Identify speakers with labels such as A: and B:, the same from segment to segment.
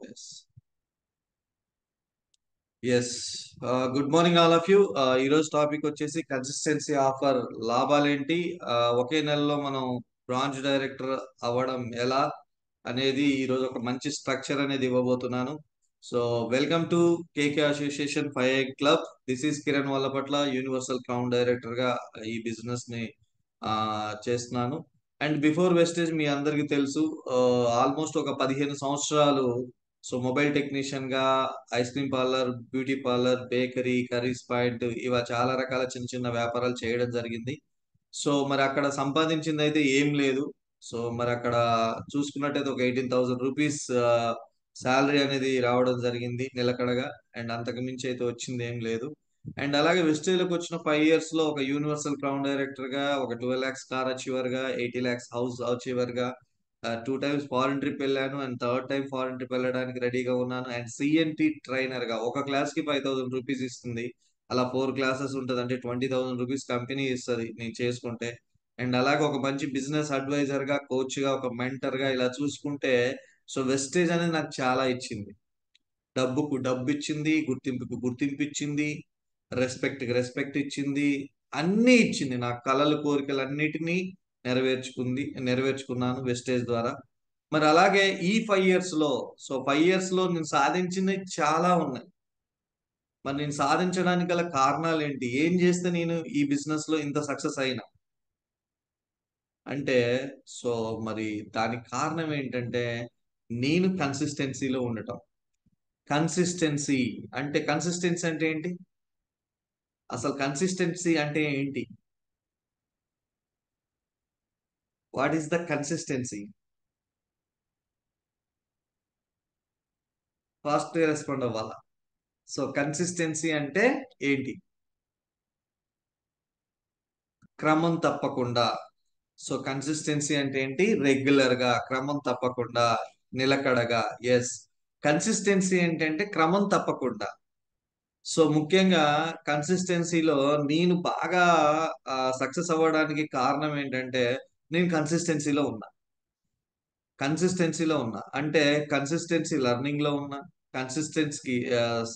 A: Yes. Yes good morning all of you. ఈ రోజు topic వచ్చేసి కన్సిస్టెన్సీ ఆఫర్ లాభాలేంటి, ఒకే నెలలో మనం బ్రాంచ్ డైరెక్టర్ అవ్వడం ఎలా అనేది ఈ రోజు ఒక మంచి స్ట్రక్చర్ అనేది ఇవ్వబోతున్నాను. So welcome to KK association 5 club. This is Kiran Vallapatla, universal crown director గా ఈ బిజినెస్ ని చేస్తున్నాను. అండ్ బిఫోర్ వెస్టేజ్ మీ అందరికీ తెలుసు, ఆల్మోస్ట్ ఒక 15 సంవత్సరాలు సో మొబైల్ టెక్నీషియన్ గా ice cream parlour, beauty parlour, bakery, curries point ఇవా చాలా రకాల చిన్న చిన్న వ్యాపారాలు చేయడం జరిగింది. సో మరి అక్కడ సంపాదించింది అయితే ఏం లేదు. సో మరి అక్కడ చూసుకున్నట్టయితే ఒక 18,000 రూపీస్ శాలరీ అనేది రావడం జరిగింది నిలకడగా. అండ్ అంతకు మించి అయితే వచ్చింది ఏం లేదు. అండ్ అలాగే వెస్టేజ్లోకి వచ్చిన 5 ఇయర్స్ లో ఒక యూనివర్సల్ క్రౌన్ డైరెక్టర్ గా, ఒక 12 lakhs కార్ అచీవర్ గా, 80 lakhs హౌస్ అచీవర్ గా, 2 times ఫారిన్ ట్రిప్ వెళ్ళాను. And third time foreign trip వెళ్ళడానికి రెడీగా ఉన్నాను. అండ్ సిఎన్టీ ట్రైనర్ గా ఒక క్లాస్ కి 5,000 రూపీస్ ఇస్తుంది. అలా 4 క్లాసెస్ ఉంటుంది, అంటే 20,000 రూపీస్ కంపెనీ ఇస్తుంది నేను చేసుకుంటే. అండ్ అలాగే ఒక మంచి బిజినెస్ అడ్వైజర్ గా, కోచ్ గా, ఒక మెంటర్ గా ఇలా చూసుకుంటే సో వెస్టేజ్ అనేది నాకు చాలా ఇచ్చింది. డబ్బుకు డబ్బు ఇచ్చింది, గుర్తింపుకు గుర్తింపు ఇచ్చింది, రెస్పెక్ట్ కి రెస్పెక్ట్ ఇచ్చింది, అన్ని ఇచ్చింది. నా కలలు కోరికలు అన్నిటినీ నెరవేర్చుకున్నాను వెస్టేజ్ ద్వారా. మరి అలాగే ఈ 5 ఇయర్స్ లో సో 5 ఇయర్స్ లో నేను సాధించినవి చాలా ఉన్నాయి. మరి నేను సాధించడానికి గల కారణాలు ఏంటి, ఏం చేస్తే నేను ఈ బిజినెస్ లో ఇంత సక్సెస్ అయినా అంటే, సో మరి దానికి కారణం ఏంటంటే నేను కన్సిస్టెన్సీలో ఉండటం. కన్సిస్టెన్సీ కన్సిస్టెన్సీ అంటే ఏంటి, అసలు కన్సిస్టెన్సీ అంటే ఏంటి, what is the consistency? Fast respond అవ్వాలా. సో కన్సిస్టెన్సీ అంటే ఏంటి? క్రమం తప్పకుండా. సో కన్సిస్టెన్సీ అంటే ఏంటి? రెగ్యులర్ గా, క్రమం తప్పకుండా, నిలకడగా. ఎస్, కన్సిస్టెన్సీ ఏంటంటే క్రమం తప్పకుండా. సో ముఖ్యంగా కన్సిస్టెన్సీలో నేను బాగా సక్సెస్ అవ్వడానికి కారణం ఏంటంటే నేను కన్సిస్టెన్సీలో ఉన్నా అంటే కన్సిస్టెన్సీ లెర్నింగ్ లో ఉన్నా, కన్సిస్టెన్సీ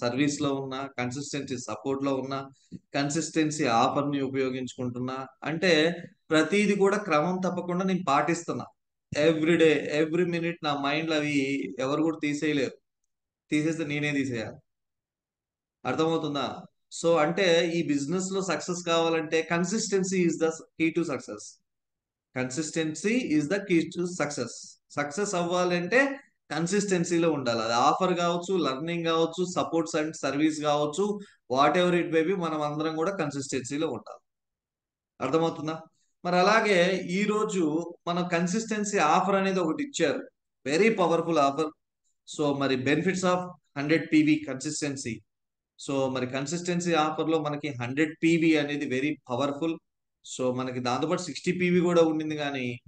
A: సర్వీస్ లో ఉన్నా, కన్సిస్టెన్సీ సపోర్ట్ లో ఉన్నా, కన్సిస్టెన్సీ ఆఫర్ ని ఉపయోగించుకుంటున్నా. అంటే ప్రతిది కూడా క్రమం తప్పకుండా నేను పాటిస్తున్నా. ఎవ్రీ డే, ఎవ్రీ మినిట్ నా మైండ్ లో అవి ఎవరు కూడా తీసేయలేరు. తీసేస్తే నేనే తీసేయాలి. అర్థమవుతుందా? సో అంటే ఈ బిజినెస్ లో సక్సెస్ కావాలంటే consistency is the key to success. Consistency is the key to success. Success అవ్వాలంటే కన్సిస్టెన్సీలో ఉండాలి. అది ఆఫర్ కావచ్చు, లర్నింగ్ కావచ్చు, సపోర్ట్స్ అండ్ సర్వీస్ కావచ్చు, whatever it may be, మనం అందరం కూడా కన్సిస్టెన్సీలో ఉండాలి. అర్థమవుతుందా? మరి అలాగే ఈ రోజు మనం కన్సిస్టెన్సీ ఆఫర్ అనేది ఒకటి ఇచ్చారు, వెరీ పవర్ఫుల్ ఆఫర్. సో మరి benefits of 100 PV consistency. So మరి కన్సిస్టెన్సీ ఆఫర్ లో మనకి 100 PV అనేది వెరీ పవర్ఫుల్. సో మనకి దాంతోపాటు 60 PV కూడా ఉండింది,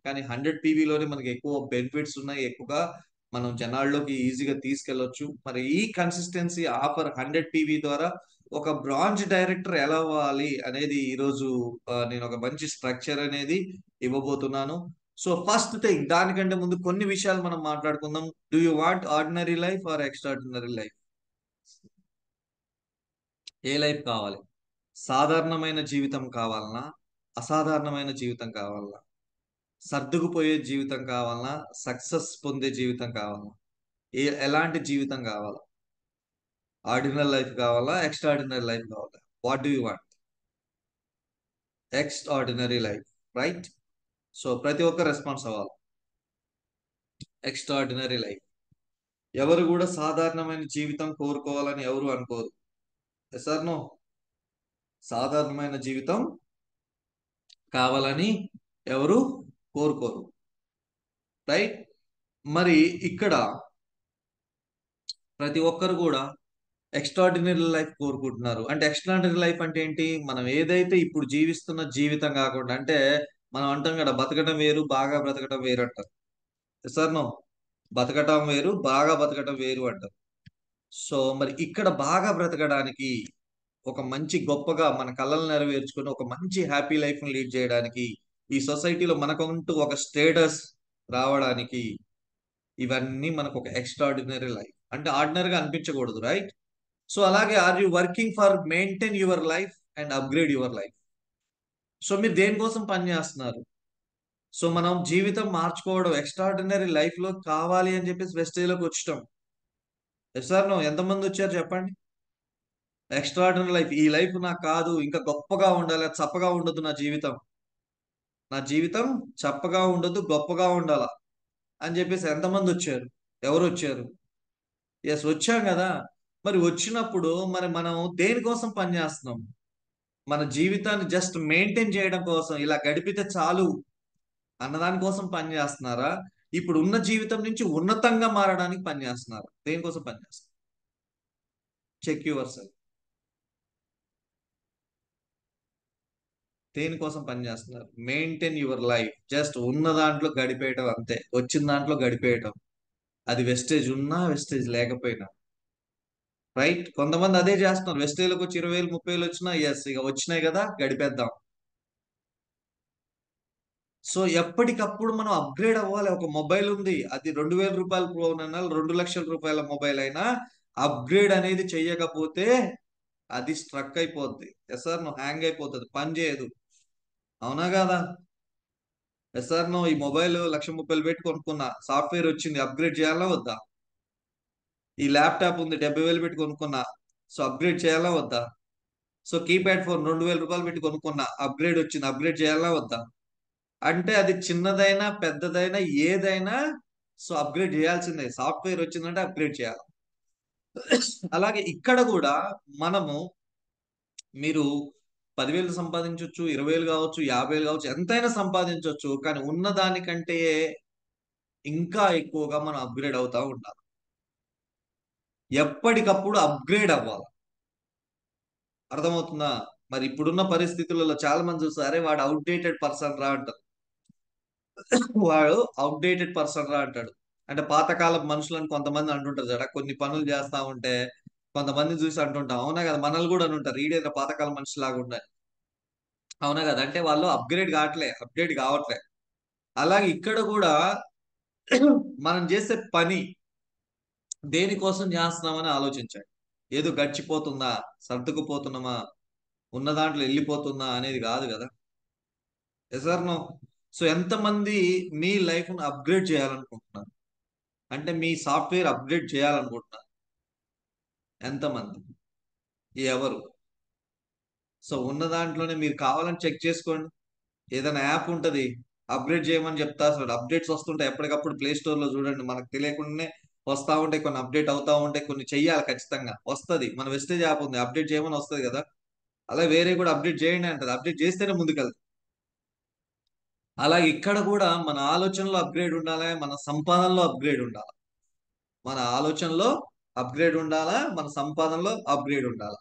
A: కానీ 100 PVలోనే మనకి ఎక్కువ బెనిఫిట్స్ ఉన్నాయి. ఎక్కువగా మనం జనాల్లోకి ఈజీగా తీసుకెళ్లొచ్చు. మరి ఈ కన్సిస్టెన్సీ ఆఫర్ 100 PV ద్వారా ఒక బ్రాంచ్ డైరెక్టర్ ఎలా అవ్వాలి అనేది ఈరోజు నేను ఒక మంచి స్ట్రక్చర్ అనేది ఇవ్వబోతున్నాను. సో ఫస్ట్ థింగ్, దానికంటే ముందు కొన్ని విషయాలు మనం మాట్లాడుకుందాం. Do you want ordinary life or extraordinary life? ఏ లైఫ్ కావాలి? సాధారణమైన జీవితం కావాలనా, అసాధారణమైన జీవితం కావాలనా, సర్దుకుపోయే జీవితం కావాలనా, సక్సెస్ పొందే జీవితం కావాలనా, ఎలాంటి జీవితం కావాలా? ఆర్డినరీ లైఫ్ కావాలా, ఎక్స్ట్రాడినరీ లైఫ్ కావాలా? What do you want? Extraordinary life, right? So ప్రతి ఒక్క రెస్పాన్స్ అవ్వాలి. Extraordinary life. ఎవరు కూడా సాధారణమైన జీవితం కోరుకోవాలని ఎవరు అనుకోరు. Yes or no? సాధారణమైన జీవితం కావాలని ఎవరు కోరుకోరు, రైట్? మరి ఇక్కడ ప్రతి ఒక్కరు కూడా ఎక్స్ట్రాడినరీ లైఫ్ కోరుకుంటున్నారు. అంటే ఎక్స్ట్రాడినరీ లైఫ్ అంటే ఏంటి? మనం ఏదైతే ఇప్పుడు జీవిస్తున్న జీవితం కాకుండా, అంటే మనం అంటాం కదా, బతకడం వేరు, బాగా బ్రతకడం వేరు అంటారు. సార్ నో, బతకటం వేరు, బాగా బతకటం వేరు అంటారు. సో మరి ఇక్కడ బాగా బ్రతకడానికి, ఒక మంచి గొప్పగా మన కళలు నెరవేర్చుకొని ఒక మంచి హ్యాపీ లైఫ్ ని లీడ్ చేయడానికి, ఈ సొసైటీలో మనకంటూ ఒక స్టేటస్ రావడానికి, ఇవన్నీ మనకు ఒక ఎక్స్ట్రాడినరీ లైఫ్. అంటే ఆర్డినరీగా అనిపించకూడదు, రైట్? సో అలాగే are you working for maintain your life and upgrade your life? So మీరు దేనికోసం పని చేస్తున్నారు? సో మనం జీవితం మార్చుకోవడం, ఎక్స్ట్రాడినరీ లైఫ్ లో కావాలి అని చెప్పేసి వెస్టేజ్ లోకి వచ్చాం. Yes sir no? ఎంతమంది వచ్చారు చెప్పండి? ఎక్స్ట్రాడినరీ లైఫ్, ఈ లైఫ్ నాకు కాదు, ఇంకా గొప్పగా ఉండాలి, చప్పగా ఉండదు నా జీవితం, నా జీవితం చప్పగా ఉండదు, గొప్పగా ఉండాలా అని చెప్పేసి ఎంతమంది వచ్చారు? ఎవరు వచ్చారు? ఎస్, వచ్చాం కదా. మరి వచ్చినప్పుడు మరి మనం దేనికోసం పని చేస్తున్నాం? మన జీవితాన్ని జస్ట్ మెయింటైన్ చేయడం కోసం, ఇలా గడిపితే చాలు అన్నదాని కోసం పని చేస్తున్నారా? ఇప్పుడు ఉన్న జీవితం నుంచి ఉన్నతంగా మారడానికి పని చేస్తున్నారా? దేనికోసం పని చేస్తున్నారు? Check yourself. దేనికోసం పని చేస్తున్నారు? మెయింటైన్ యువర్ లైఫ్, జస్ట్ ఉన్న దాంట్లో గడిపేయటం అంతే, వచ్చిన దాంట్లో గడిపేయటం. అది వెస్టేజ్ ఉన్నా వెస్టేజ్ లేకపోయినా, రైట్? కొంతమంది అదే చేస్తున్నారు. వెస్టేజ్లకు వచ్చి 20,000 30,000 వచ్చినా ఎస్ ఇక వచ్చినాయి కదా గడిపేద్దాం. సో ఎప్పటికప్పుడు మనం అప్గ్రేడ్ అవ్వాలి. ఒక మొబైల్ ఉంది, అది 2,000 రూపాయల ఫోన్ అయినా 2,00,000 రూపాయల మొబైల్ అయినా అప్గ్రేడ్ అనేది చెయ్యకపోతే అది స్ట్రక్ అయిపోద్ది. Yes sir no? హ్యాంగ్ అయిపోతుంది, పని చేయదు. అవునా కదా? Yes sir no? ఈ మొబైల్ 1,30,000 పెట్టి కొనుక్కున్నా, సాఫ్ట్వేర్ వచ్చింది, అప్గ్రేడ్ చేయాలా వద్దా? ఈ ల్యాప్టాప్ ఉంది, 70,000 పెట్టి కొనుక్కున్నా, సో అప్గ్రేడ్ చేయాలా వద్దా? సో కీప్యాడ్ ఫోన్ 2,000 రూపాయలు పెట్టి కొనుక్కున్నా, అప్గ్రేడ్ వచ్చింది, అప్గ్రేడ్ చేయాలా వద్దా? అంటే అది చిన్నదైనా పెద్దదైనా ఏదైనా సో అప్గ్రేడ్ చేయాల్సిందే. సాఫ్ట్వేర్ వచ్చిందంటే అప్గ్రేడ్ చేయాలి. అలాగే ఇక్కడ కూడా మనము, మీరు 10,000 సంపాదించవచ్చు, 20,000 కావచ్చు, 50,000 కావచ్చు, ఎంతైనా సంపాదించవచ్చు. కానీ ఉన్న దానికంటే ఇంకా ఎక్కువగా మనం అప్గ్రేడ్ అవుతా ఉండాలి. ఎప్పటికప్పుడు అప్గ్రేడ్ అవ్వాలి. అర్థమవుతుందా? మరి ఇప్పుడున్న పరిస్థితులలో చాలా మంది చూస్తే వాడు అవుట్డేటెడ్ పర్సన్ రా అంటారు. వాడు అవుట్డేటెడ్ పర్సన్ రా అంటాడు. అంటే పాతకాలం మనుషులని కొంతమంది అంటుంటారు కదా, కొన్ని పనులు చేస్తా ఉంటే కొంతమంది చూసి అంటుంటాం. అవునా కదా? మనల్ని కూడా అంటుంటారు, ఈడేదో పాతకాలం మనిషి లాగా ఉండాలి. అవునా కదా? అంటే వాళ్ళు అప్డేట్ కావట్లే. అలాగే ఇక్కడ కూడా మనం చేసే పని దేనికోసం చేస్తున్నామని ఆలోచించండి. ఏదో గడిచిపోతుందా, సర్దుకుపోతున్నామా, ఉన్న దాంట్లో వెళ్ళిపోతుందా అనేది కాదు కదా. Yes no? సో ఎంతమంది మీ లైఫ్ ను అప్గ్రేడ్ చేయాలనుకుంటున్నారు? అంటే మీ సాఫ్ట్వేర్ అప్గ్రేడ్ చేయాలనుకుంటున్నారు ఎంతమంది? ఎవరు? సో ఉన్న దాంట్లోనే మీరు కావాలని చెక్ చేసుకోండి. ఏదైనా యాప్ ఉంటది, అప్గ్రేడ్ చేయమని చెప్తా, అసలు అప్డేట్స్ వస్తుంటాయి ఎప్పటికప్పుడు. ప్లే స్టోర్ లో చూడండి, మనకు తెలియకుండానే వస్తా ఉంటాయి, కొన్ని అప్డేట్ అవుతా ఉంటాయి, కొన్ని చెయ్యాలి ఖచ్చితంగా వస్తది. మన వెస్టేజ్ యాప్ ఉంది, అప్డేట్ చేయమని వస్తది కదా. అలా వేరే కూడా అప్డేట్ చేయండి అంటది, అప్డేట్ చేస్తేనే ముందుకెళ్తాం. అలాగే ఇక్కడ కూడా మన ఆలోచనలో అప్గ్రేడ్ ఉండాలి, మన సంపాదనలో అప్గ్రేడ్ ఉండాలి. మన ఆలోచనలో అప్గ్రేడ్ ఉండాలా, మన సంపాదనలో అప్గ్రేడ్ ఉండాలా.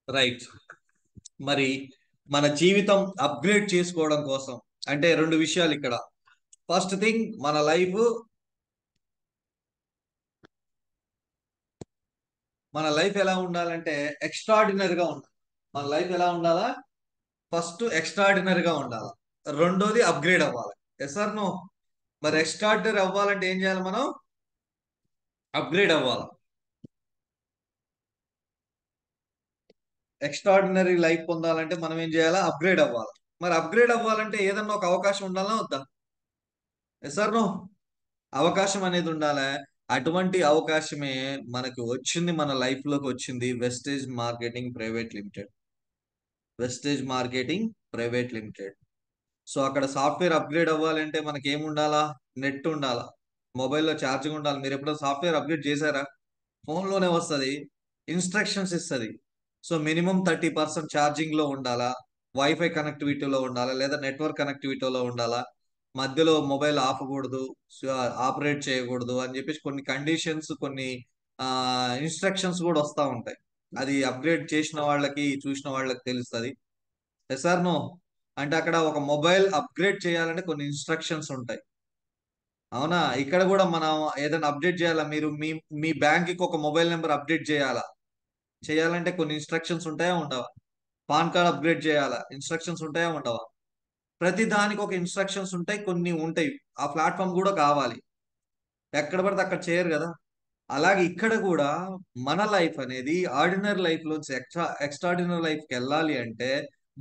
A: రైట్. మరి మన జీవితం అప్గ్రేడ్ చేసుకోవడం కోసం అంటే రెండు విషయాలు ఇక్కడ. ఫస్ట్ థింగ్, మన లైఫ్ ఎలా ఉండాలంటే ఎక్స్ట్రాడినరీగా ఉండాలి. మన లైఫ్ ఎలా ఉండాలా? ఫస్ట్ ఎక్స్ట్రాడినరీగా ఉండాలి, రెండోది అప్గ్రేడ్ అవ్వాలి. Yes or no? మరి ఎక్స్ట్రాడినరీ అవ్వాలంటే ఏం చేయాలి మనం? అప్గ్రేడ్ అవ్వాలి. ఎక్స్ట్రాడినరీ లైఫ్ పొందాలంటే మనం ఏం చేయాలా? అప్గ్రేడ్ అవ్వాలి. మరి అప్గ్రేడ్ అవ్వాలంటే ఏదన్నా ఒక అవకాశం ఉండాలా వద్దా? Yes or no? అవకాశం అనేది ఉండాలి. అటువంటి అవకాశమే మనకు వచ్చింది, మన లైఫ్ లోకి వచ్చింది Vestige marketing private limited. Vestige marketing private limited. So అక్కడ సాఫ్ట్వేర్ అప్గ్రేడ్ అవ్వాలంటే మనకి ఏమి ఉండాలా? నెట్ ఉండాలా, మొబైల్లో ఛార్జింగ్ ఉండాలి. మీరు ఎప్పుడైనా సాఫ్ట్వేర్ అప్గ్రేడ్ చేశారా? ఫోన్ లోనే వస్తుంది, ఇన్స్ట్రక్షన్స్ ఇస్తుంది. సో మినిమం 30% ఛార్జింగ్ లో ఉండాలా, వైఫై కనెక్టివిటీలో ఉండాలా, లేదా నెట్వర్క్ కనెక్టివిటీలో ఉండాలా, మధ్యలో మొబైల్ ఆపకూడదు, ఆపరేట్ చేయకూడదు అని చెప్పేసి కొన్ని కండిషన్స్, కొన్ని ఇన్స్ట్రక్షన్స్ కూడా వస్తూ ఉంటాయి. అది అప్గ్రేడ్ చేసిన వాళ్ళకి, చూసిన వాళ్ళకి తెలుస్తుంది. Yes or no? అంటే అక్కడ ఒక మొబైల్ అప్గ్రేడ్ చేయాలంటే కొన్ని ఇన్స్ట్రక్షన్స్ ఉంటాయి. అవునా? ఇక్కడ కూడా మనం ఏదైనా అప్డేట్ చేయాలా, మీరు మీ మీ బ్యాంక్ కి ఒక మొబైల్ నెంబర్ అప్డేట్ చేయాలా, చేయాలంటే కొన్ని ఇన్స్ట్రక్షన్స్ ఉంటాయా ఉండవా? పాన్ కార్డ్ అప్గ్రేడ్ చేయాలా, ఇన్స్ట్రక్షన్స్ ఉంటాయా ఉండవా? ప్రతి దానికి ఒక ఇన్స్ట్రక్షన్స్ ఉంటాయి, కొన్ని ఉంటాయి. ఆ ప్లాట్ఫామ్ కూడా కావాలి. ఎక్కడ పడితే అక్కడ చేయరు కదా. అలాగే ఇక్కడ కూడా మన లైఫ్ అనేది ఆర్డినరీ లైఫ్ లోంచి ఎక్స్ట్రాడినరీ లైఫ్ కి వెళ్ళాలి అంటే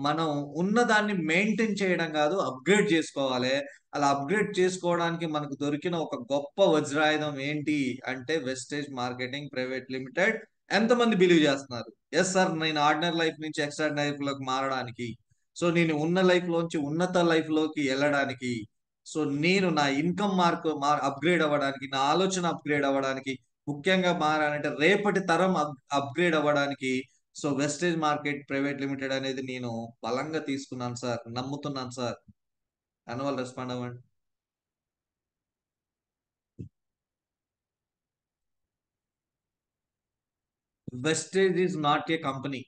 A: మనం ఉన్నదాన్ని మెయింటైన్ చేయడం కాదు, అప్గ్రేడ్ చేసుకోవాలి. అలా అప్గ్రేడ్ చేసుకోవడానికి మనకు దొరికిన ఒక గొప్ప వజ్రాయుధం ఏంటి అంటే వెస్టేజ్ మార్కెటింగ్ ప్రైవేట్ లిమిటెడ్. ఎంతమంది బిలీవ్ చేస్తున్నారు ఎస్ సార్ నేను ఆర్డినరీ లైఫ్ నుంచి ఎక్స్ట్రాడినరీ లైఫ్ లోకి మారడానికి, సో నేను ఉన్న లైఫ్ లోంచి ఉన్నత లైఫ్ లోకి వెళ్ళడానికి, సో నేను నా ఇన్కమ్ అప్గ్రేడ్ అవ్వడానికి, నా ఆలోచన అప్గ్రేడ్ అవ్వడానికి, ముఖ్యంగా మారాలంటే రేపటి తరం అప్గ్రేడ్ అవ్వడానికి, so Vestige market private limited అనేది నేను బలంగా తీసుకున్నాను సార్, నమ్ముతున్నాను సార్. అన్నవాళ్ళు రెస్పాండ్ అవ్వండి. Vestige is not a company.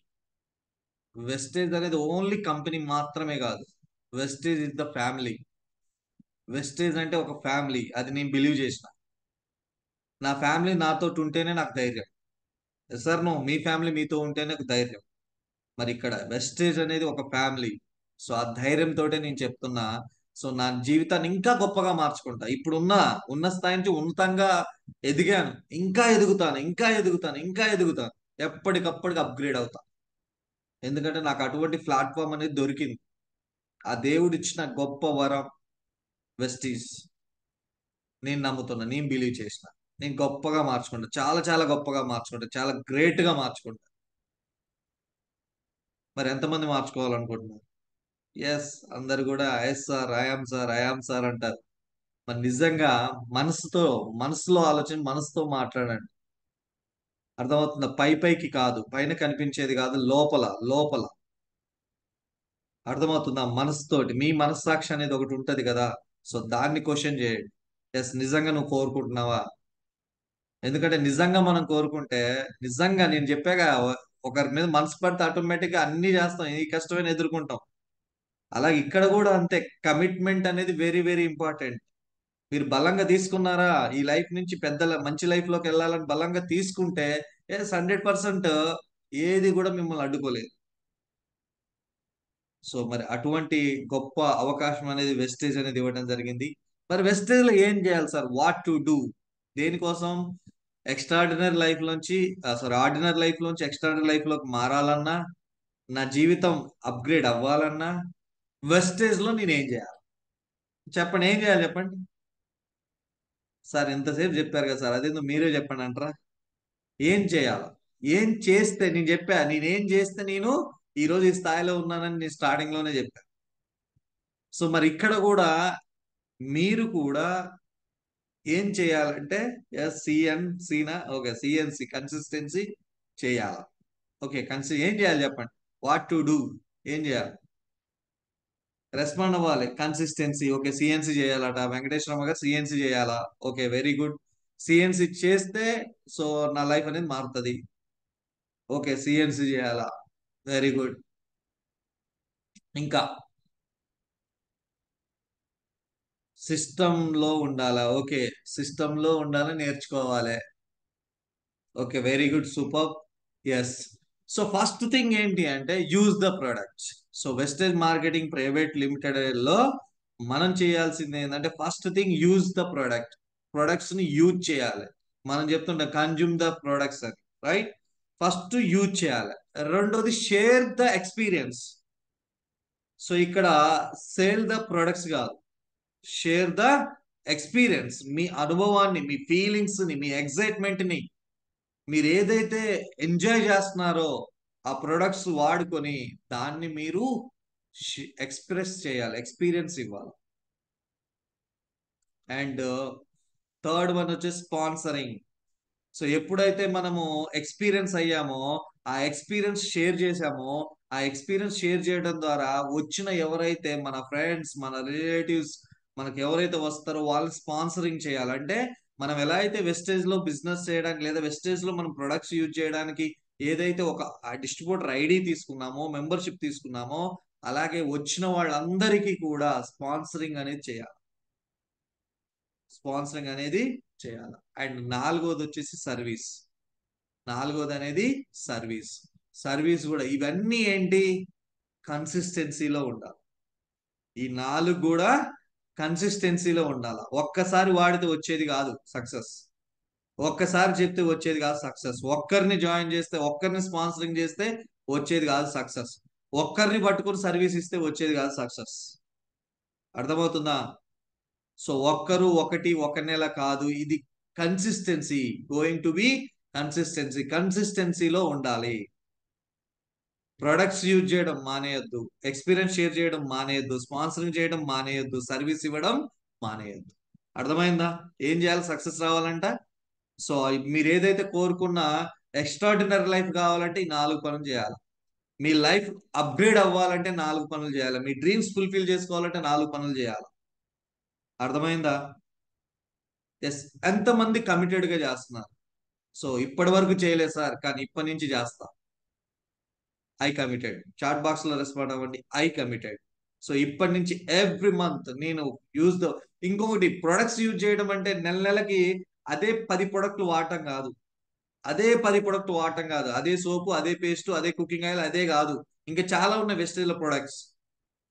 A: Vestige అనేది ఓన్లీ కంపెనీ మాత్రమే కాదు. Vestige is the family. Vestige అంటే ఒక ఫ్యామిలీ, అది నేను బిలీవ్ చేసిన. నా ఫ్యామిలీ నాతో ఉంటేనే నాకు ధైర్యం. సార్ నో, మీ ఫ్యామిలీ మీతో ఉంటేనే ఒక ధైర్యం. మరి ఇక్కడ వెస్టేజ్ అనేది ఒక ఫ్యామిలీ. సో ఆ ధైర్యంతో నేను చెప్తున్నా. సో నా జీవితాన్ని ఇంకా గొప్పగా మార్చుకుంటా. ఇప్పుడున్న ఉన్న స్థాయి నుంచి ఉన్నతంగా ఎదిగాను, ఇంకా ఎదుగుతాను, ఇంకా ఎదుగుతాను, ఇంకా ఎదుగుతాను. ఎప్పటికప్పటికి అప్గ్రేడ్ అవుతా. ఎందుకంటే నాకు అటువంటి ప్లాట్ఫామ్ అనేది దొరికింది. ఆ దేవుడు ఇచ్చిన గొప్ప వరం వెస్టీజ్. నేను నమ్ముతున్నా, నేను బిలీవ్ చేసిన. నేను గొప్పగా మార్చుకుంటా, చాలా చాలా గొప్పగా మార్చుకుంటా, చాలా గ్రేట్ గా మార్చుకుంటా. మరి ఎంతమంది మార్చుకోవాలనుకుంటున్నారు? ఎస్, అందరు కూడా yes sir, I am sir, I am sir అంటారు. మరి నిజంగా మనసుతో, మనసులో ఆలోచన, మనసుతో మాట్లాడండి. అర్థమవుతుందా? పై పైకి కాదు, పైన కనిపించేది కాదు, లోపల లోపల. అర్థమవుతుందా? మనసుతోటి, మీ మనస్సాక్షి అనేది ఒకటి ఉంటది కదా. సో దాన్ని క్వశ్చన్ చేయండి. ఎస్, నిజంగా నువ్వు కోరుకుంటున్నావా? ఎందుకంటే నిజంగా మనం కోరుకుంటే, నిజంగా నేను చెప్పాగా, ఒకరి మీద మనసు పడితే ఆటోమేటిక్ గా అన్ని చేస్తాం, ఏ కష్టమైన ఎదుర్కొంటాం. అలాగే ఇక్కడ కూడా అంతే. కమిట్మెంట్ అనేది వెరీ వెరీ ఇంపార్టెంట్. మీరు బలంగా తీసుకున్నారా, ఈ లైఫ్ నుంచి పెద్ద మంచి లైఫ్ లోకి వెళ్ళాలని బలంగా తీసుకుంటే ఎస్ 100% ఏది కూడా మిమ్మల్ని అడ్డుకోలేదు. సో మరి అటువంటి గొప్ప అవకాశం అనేది వెస్టేజ్ అనేది ఇవ్వడం జరిగింది. మరి వెస్టేజ్ లో ఏం చేయాలి సార్? What to do? దేనికోసం? ఎక్స్ట్రాడినరీ లైఫ్ నుంచి, సారీ, ఆర్డినరీ లైఫ్ నుంచి ఎక్స్ట్రాడినరీ లైఫ్ లోకి మారాలన్నా, నా జీవితం అప్గ్రేడ్ అవ్వాలన్నా వెస్టేజ్ లో నేను ఏం చేయాలి? చెప్పండి, ఏం చేయాలి చెప్పండి. సార్ ఇంతసేపు చెప్పారు కదా సార్, అదేందో మీరే చెప్పండి అంటారా? ఏం చేయాలి? ఏం చేస్తే, నేను చెప్పా నేనేం చేస్తే నేను ఈ రోజు ఈ స్థాయిలో ఉన్నానని నేను స్టార్టింగ్ లోనే చెప్పా. సో మరి ఇక్కడ కూడా మీరు కూడా ఏం చేయాలంటే సిఎన్సినా, ఓకే, సిఎన్సి కన్సిస్టెన్సీ చేయాలి. ఓకే, ఏం చేయాలి చెప్పండి. What to do? ఏం చేయాలి? రెస్పాండ్ అవ్వాలి. కన్సిస్టెన్సీ, ఓకే, సిఎన్సి చేయాలట వెంకటేశ్వరమ్మ గారు, సిఎన్సి చేయాలా? Okay, very good. సిఎన్సి చేస్తే సో నా లైఫ్ అనేది మారుతుంది. ఓకే, సిఎన్సి చేయాలా? Very good. ఇంకా సిస్టమ్ లో ఉండాలా? ఓకే, సిస్టమ్ లో ఉండాలని నేర్చుకోవాలి. Okay, very good, super. Yes. So first thing ఏంటి అంటే use the products. So Vestige marketing private limited లో మనం చేయాల్సింది ఏంటంటే first thing use the product. Products ని యూజ్ చేయాలి. మనం చెప్తుంటాం కన్జ్యూమ్ ద ప్రొడక్ట్స్ అని, రైట్? ఫస్ట్ యూజ్ చేయాలి. రెండోది షేర్ ద ఎక్స్పీరియన్స్. సో ఇక్కడ సేల్ ద ప్రొడక్ట్స్ కాదు, షేర్ ద ఎక్స్పీరియన్స్. మీ అనుభవాన్ని, మీ ఫీలింగ్స్ ని, మీ ఎగ్జైట్మెంట్ ని, మీరు ఏదైతే ఎంజాయ్ చేస్తున్నారో ఆ ప్రొడక్ట్స్ వాడుకొని దాన్ని మీరు ఎక్స్ప్రెస్ చేయాలి, ఎక్స్పీరియన్స్ ఇవ్వాలి. అండ్ థర్డ్ వన్ వచ్చేసి స్పాన్సరింగ్. సో ఎప్పుడైతే మనము ఎక్స్పీరియన్స్ అయ్యామో, ఆ ఎక్స్పీరియన్స్ షేర్ చేసామో, ఆ ఎక్స్పీరియన్స్ షేర్ చేయడం ద్వారా వచ్చిన ఎవరైతే మన ఫ్రెండ్స్, మన రిలేటివ్స్, మనకు ఎవరైతే వస్తారో వాళ్ళని స్పాన్సరింగ్ చేయాలంటే, మనం ఎలా అయితే వెస్టేజ్ లో బిజినెస్ చేయడానికి లేదా వెస్టేజ్ లో మనం ప్రొడక్ట్స్ యూజ్ చేయడానికి ఏదైతే ఒక డిస్ట్రిబ్యూటర్ ఐడి తీసుకున్నామో, మెంబర్షిప్ తీసుకున్నామో, అలాగే వచ్చిన వాళ్ళందరికీ కూడా స్పాన్సరింగ్ అనేది చేయాలి. స్పాన్సరింగ్ అనేది చేయాలి. అండ్ నాలుగోది వచ్చేసి సర్వీస్. నాలుగోది అనేది సర్వీస్. సర్వీస్ కూడా ఇవన్నీ ఏంటి? కన్సిస్టెన్సీలో ఉండాలి. ఈ 4 కూడా కన్సిస్టెన్సీలో ఉండాలి. ఒక్కసారి వాడితే వచ్చేది కాదు సక్సెస్. ఒక్కసారి చెప్తే వచ్చేది కాదు సక్సెస్. ఒక్కరిని జాయిన్ చేస్తే, ఒక్కరిని స్పాన్సరింగ్ చేస్తే వచ్చేది కాదు సక్సెస్. ఒక్కరిని పట్టుకుని సర్వీస్ ఇస్తే వచ్చేది కాదు సక్సెస్. అర్థమవుతుందా? సో ఒక్కరు, ఒకటి, ఒక నెల కాదు, ఇది consistency. Going to be consistency. కన్సిస్టెన్సీలో ఉండాలి. ప్రొడక్ట్స్ యూజ్ చేయడం మానేయొద్దు, ఎక్స్పీరియన్స్ షేర్ చేయడం మానేయొద్దు, స్పాన్సరింగ్ చేయడం మానేయొద్దు, సర్వీస్ ఇవ్వడం మానేయొద్దు. అర్థమైందా? ఏం చేయాలి సక్సెస్ రావాలంట? సో మీరు ఏదైతే కోరుకున్న ఎక్స్ట్రాడినరీ లైఫ్ కావాలంటే ఈ 4 పనులు చేయాలి. మీ లైఫ్ అప్గ్రేడ్ అవ్వాలంటే 4 పనులు చేయాలి. మీ డ్రీమ్స్ ఫుల్ఫిల్ చేసుకోవాలంటే 4 పనులు చేయాలి. అర్థమైందా? ఎస్. ఎంతమంది కమిటెడ్ గా చేస్తున్నారు? సో ఇప్పటి వరకు చేయలేదు సార్, కానీ ఇప్పటి నుంచి చేస్తా. I committed. చాట్ బాక్స్ లో రెస్పాండ్ అవ్వండి. I committed. సో ఇప్పటి నుంచి ఎవ్రీ మంత్ నేను యూజ్ ద. ఇంకొకటి, ప్రొడక్ట్స్ యూజ్ చేయడం అంటే నెల నెలకి అదే 10 ప్రొడక్ట్లు వాడటం కాదు. అదే సోపు, అదే పేస్ట్, అదే కుకింగ్ ఆయిల్, అదే కాదు. ఇంకా చాలా ఉన్నాయి వెజిటేబుల్ ప్రొడక్ట్స్.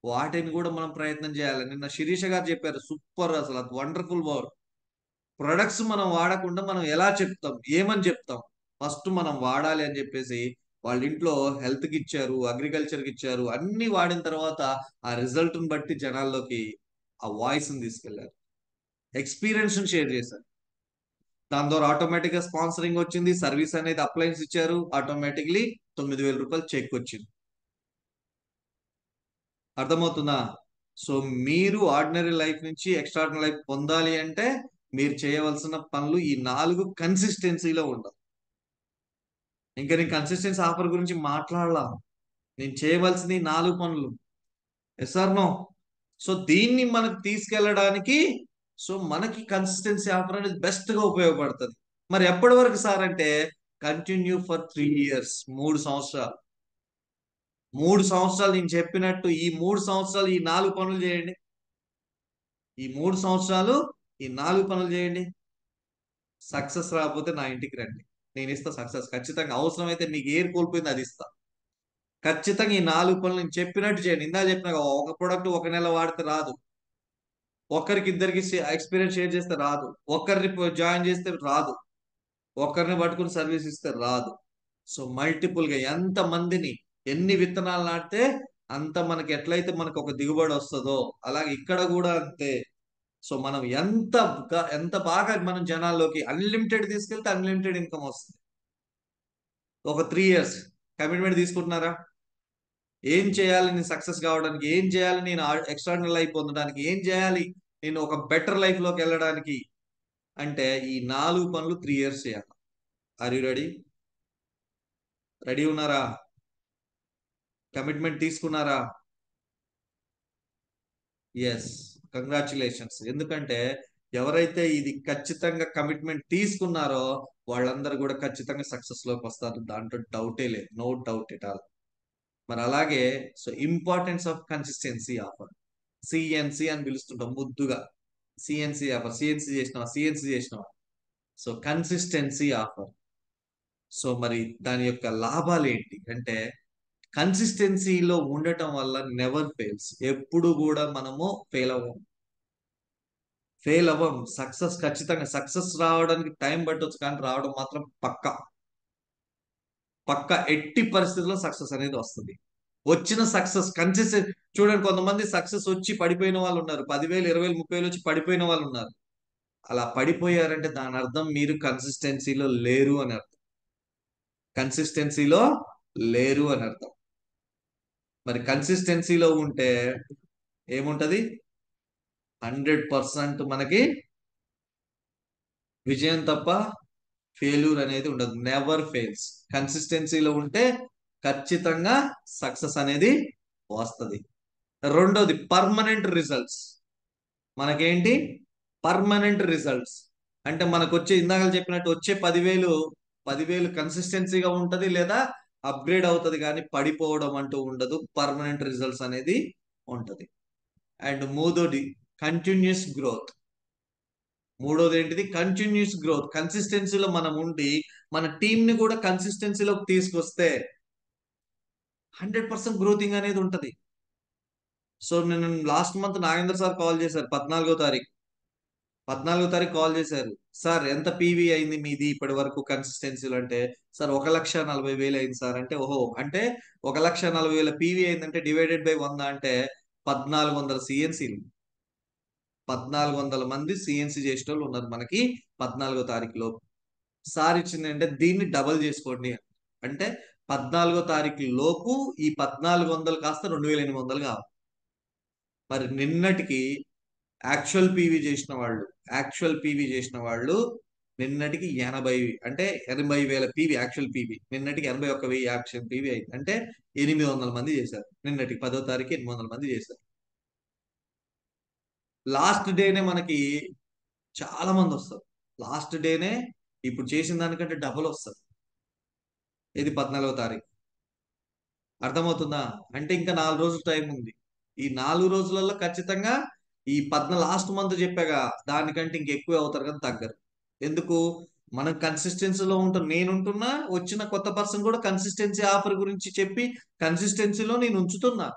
A: వాటిని కూడా మనం ప్రయత్నం చేయాలి. నిన్న శిరీష గారు చెప్పారు, సూపర్, అసలు అది వండర్ఫుల్ వర్డ్. ప్రొడక్ట్స్ మనం వాడకుండా మనం ఎలా చెప్తాం, ఏమని చెప్తాం? ఫస్ట్ మనం వాడాలి అని చెప్పేసి వాళ్ళ ఇంట్లో హెల్త్ కి ఇచ్చారు, అగ్రికల్చర్ కి ఇచ్చారు, అన్ని వాడిన తర్వాత ఆ రిజల్ట్ ని బట్టి జనాల్లోకి ఆ వాయిస్ ని తీసుకెళ్లారు, ఎక్స్పీరియన్స్ ని షేర్ చేశారు. దాని ద్వారా ఆటోమేటిక్ గా స్పాన్సరింగ్ వచ్చింది, సర్వీస్ అనేది అప్లయన్స్ ఇచ్చారు, ఆటోమేటిక్లీ 9,000 రూపాయలు చెక్ వచ్చింది. అర్థమవుతుందా? సో మీరు ఆర్డినరీ లైఫ్ నుంచి ఎక్స్ట్రాడినరీ లైఫ్ పొందాలి అంటే మీరు చేయవలసిన పనులు ఈ 4 కన్సిస్టెన్సీలో ఉండాలి. ఇంకా నేను కన్సిస్టెన్సీ ఆఫర్ గురించి మాట్లాడలా. నేను చేయవలసింది 4 పనులు. Yes or no? సో దీన్ని మనకు తీసుకెళ్ళడానికి, సో మనకి కన్సిస్టెన్సీ ఆఫర్ అనేది బెస్ట్ గా ఉపయోగపడుతుంది. మరి ఎప్పటి వరకు సార్ అంటే, కంటిన్యూ ఫర్ 3 ఇయర్స్, 3 సంవత్సరాలు. 3 సంవత్సరాలు నేను చెప్పినట్టు ఈ 3 సంవత్సరాలు ఈ 4 పనులు చేయండి. ఈ 3 సంవత్సరాలు ఈ 4 పనులు చేయండి. సక్సెస్ రాకపోతే నా ఇంటికి రండి, నేను ఇస్తా సక్సెస్ ఖచ్చితంగా. అవసరమైతే మీకు ఏర్ కోల్పోయింది అది ఇస్తా. ఖచ్చితంగా ఈ 4 పనులు నేను చెప్పినట్టు చేయండి. ఇందా చెప్పిన ఒక ప్రొడక్ట్ ఒక నెల వాడితే రాదు. ఒక్కరికి ఇద్దరికి ఎక్స్పీరియన్స్ షేర్ చేస్తే రాదు. ఒక్కరిని జాయిన్ చేస్తే రాదు. ఒక్కరిని పట్టుకుని సర్వీస్ ఇస్తే రాదు. సో మల్టిపుల్ గా ఎంత మందిని, ఎన్ని విత్తనాలు నాటితే అంత మనకి, ఎట్లయితే మనకు ఒక దిగుబడి వస్తుందో అలాగే ఇక్కడ కూడా అంతే. సో మనం ఎంత బాగా మనం జనాల్లోకి అన్లిమిటెడ్ తీసుకెళ్తే అన్లిమిటెడ్ ఇన్కమ్ వస్తుంది. ఒక 3 ఇయర్స్ కమిట్మెంట్ తీసుకుంటున్నారా? ఏం చేయాలి నేను సక్సెస్ కావడానికి, ఏం చేయాలి నేను ఎక్స్ట్రాడినరీ లైఫ్ పొందడానికి, ఏం చేయాలి నేను ఒక బెటర్ లైఫ్ లోకి వెళ్ళడానికి అంటే ఈ 4 పనులు 3 ఇయర్స్ చేయాలి. Are you ready? రెడీ ఉన్నారా? కమిట్మెంట్ తీసుకున్నారా? ఎస్. కంగ్రాచులేషన్స్. ఎందుకంటే ఎవరైతే ఇది ఖచ్చితంగా కమిట్మెంట్ తీసుకున్నారో వాళ్ళందరూ కూడా ఖచ్చితంగా సక్సెస్ లోకి వస్తారు. దాంట్లో డౌటే లేదు, నో డౌట్ ఎట్ ఆల్. మరి అలాగే, so importance of consistency offer, CNC అని పిలుస్తుంటాం ముద్దుగా. సిఎన్సి ఆఫర్, సిఎన్సి చేసినావా? So consistency offer. సో మరి దాని యొక్క లాభాలు ఏంటి అంటే, కన్సిస్టెన్సీలో ఉండటం వల్ల నెవర్ ఫెయిల్స్, ఎప్పుడు కూడా మనము ఫెయిల్ అవ్వం. సక్సెస్ ఖచ్చితంగా, సక్సెస్ రావడానికి టైం పట్టొచ్చు కానీ రావడం మాత్రం పక్కా. పక్కా ఎట్టి పరిస్థితుల్లో సక్సెస్ అనేది వస్తుంది. వచ్చిన సక్సెస్ కన్సిస్టెంట్. చూడండి, కొంతమంది సక్సెస్ వచ్చి పడిపోయిన వాళ్ళు ఉన్నారు. 10,000, 20,000, 30,000 వచ్చి పడిపోయిన వాళ్ళు ఉన్నారు. అలా పడిపోయారంటే దాని అర్థం మీరు కన్సిస్టెన్సీలో లేరు అని అర్థం. కన్సిస్టెన్సీలో లేరు అని అర్థం. మరి కన్సిస్టెన్సీలో ఉంటే ఏముంటది? 100% మనకి విజయం తప్ప ఫెయిల్యూర్ అనేది ఉండదు. Never fails. కన్సిస్టెన్సీలో ఉంటే ఖచ్చితంగా సక్సెస్ అనేది వస్తుంది. రెండోది పర్మనెంట్ రిజల్ట్స్. మనకేంటి? పర్మనెంట్ రిజల్ట్స్ అంటే మనకు వచ్చే, ఇందాక చెప్పినట్టు వచ్చే 10,000 కన్సిస్టెన్సీగా ఉంటది, లేదా అప్గ్రేడ్ అవుతుంది, కానీ పడిపోవడం అంటూ ఉండదు. పర్మనెంట్ రిజల్ట్స్ అనేది ఉంటది. అండ్ మూడోది కంటిన్యూస్ గ్రోత్. మూడోది ఏంటిది? Continuous growth. కన్సిస్టెన్సీలో మనం ఉండి మన టీం ని కూడా కన్సిస్టెన్సీలోకి తీసుకొస్తే 100% గ్రోతింగ్ అనేది ఉంటది. సో నేను last month Nagendra sir call చేశారు 14వ తారీఖు. 14వ తారీఖు కాల్ చేశారు. సార్ ఎంత పీవీ అయింది మీది ఇప్పటి వరకు కన్సిస్టెన్సీలు అంటే, సార్ 1,40,000 అయింది సార్ అంటే, ఓహో అంటే 1,40,000 పీవీ అయిందంటే డివైడెడ్ బై 100 అంటే 1,400 సిఎన్సీలు. 1,400 మంది సిఎన్సి చేసిన వాళ్ళు ఉన్నారు మనకి 14వ తారీఖులో. సార్ ఇచ్చింది అంటే దీన్ని డబల్ చేసుకోండి అంటే 14వ తారీఖు లోపు ఈ 1,400 కాస్త 2,800 కావాలి. మరి నిన్నటికి యాక్చువల్ పీవీ చేసిన వాళ్ళు నిన్నటికి 80, అంటే 80,000 పీవీ యాక్చువల్ పీవీ. నిన్నటికి 81,000 యాక్చువల్ పీవీ అయింది అంటే 800 మంది చేశారు. నిన్నటికి 10వ తారీఖు 800 మంది చేశారు. లాస్ట్ డేనే మనకి చాలా మంది వస్తారు. లాస్ట్ డేనే ఇప్పుడు చేసిన దానికంటే డబుల్ వస్తారు. ఇది 14వ తారీఖు. అర్థమవుతుందా? అంటే ఇంకా 4 రోజులు టైం ఉంది. ఈ 4 రోజులలో ఖచ్చితంగా ఈ లాస్ట్ మంత్ చెప్పాగా దానికంటే ఇంకెక్కువ అవుతారు కదా, తగ్గరు. ఎందుకు? మనం కన్సిస్టెన్సీలో ఉంటాం. నేనుంటున్నా, వచ్చిన కొత్త పర్సన్ కూడా కన్సిస్టెన్సీ ఆఫర్ గురించి చెప్పి కన్సిస్టెన్సీలో నేను ఉంచుతున్నా.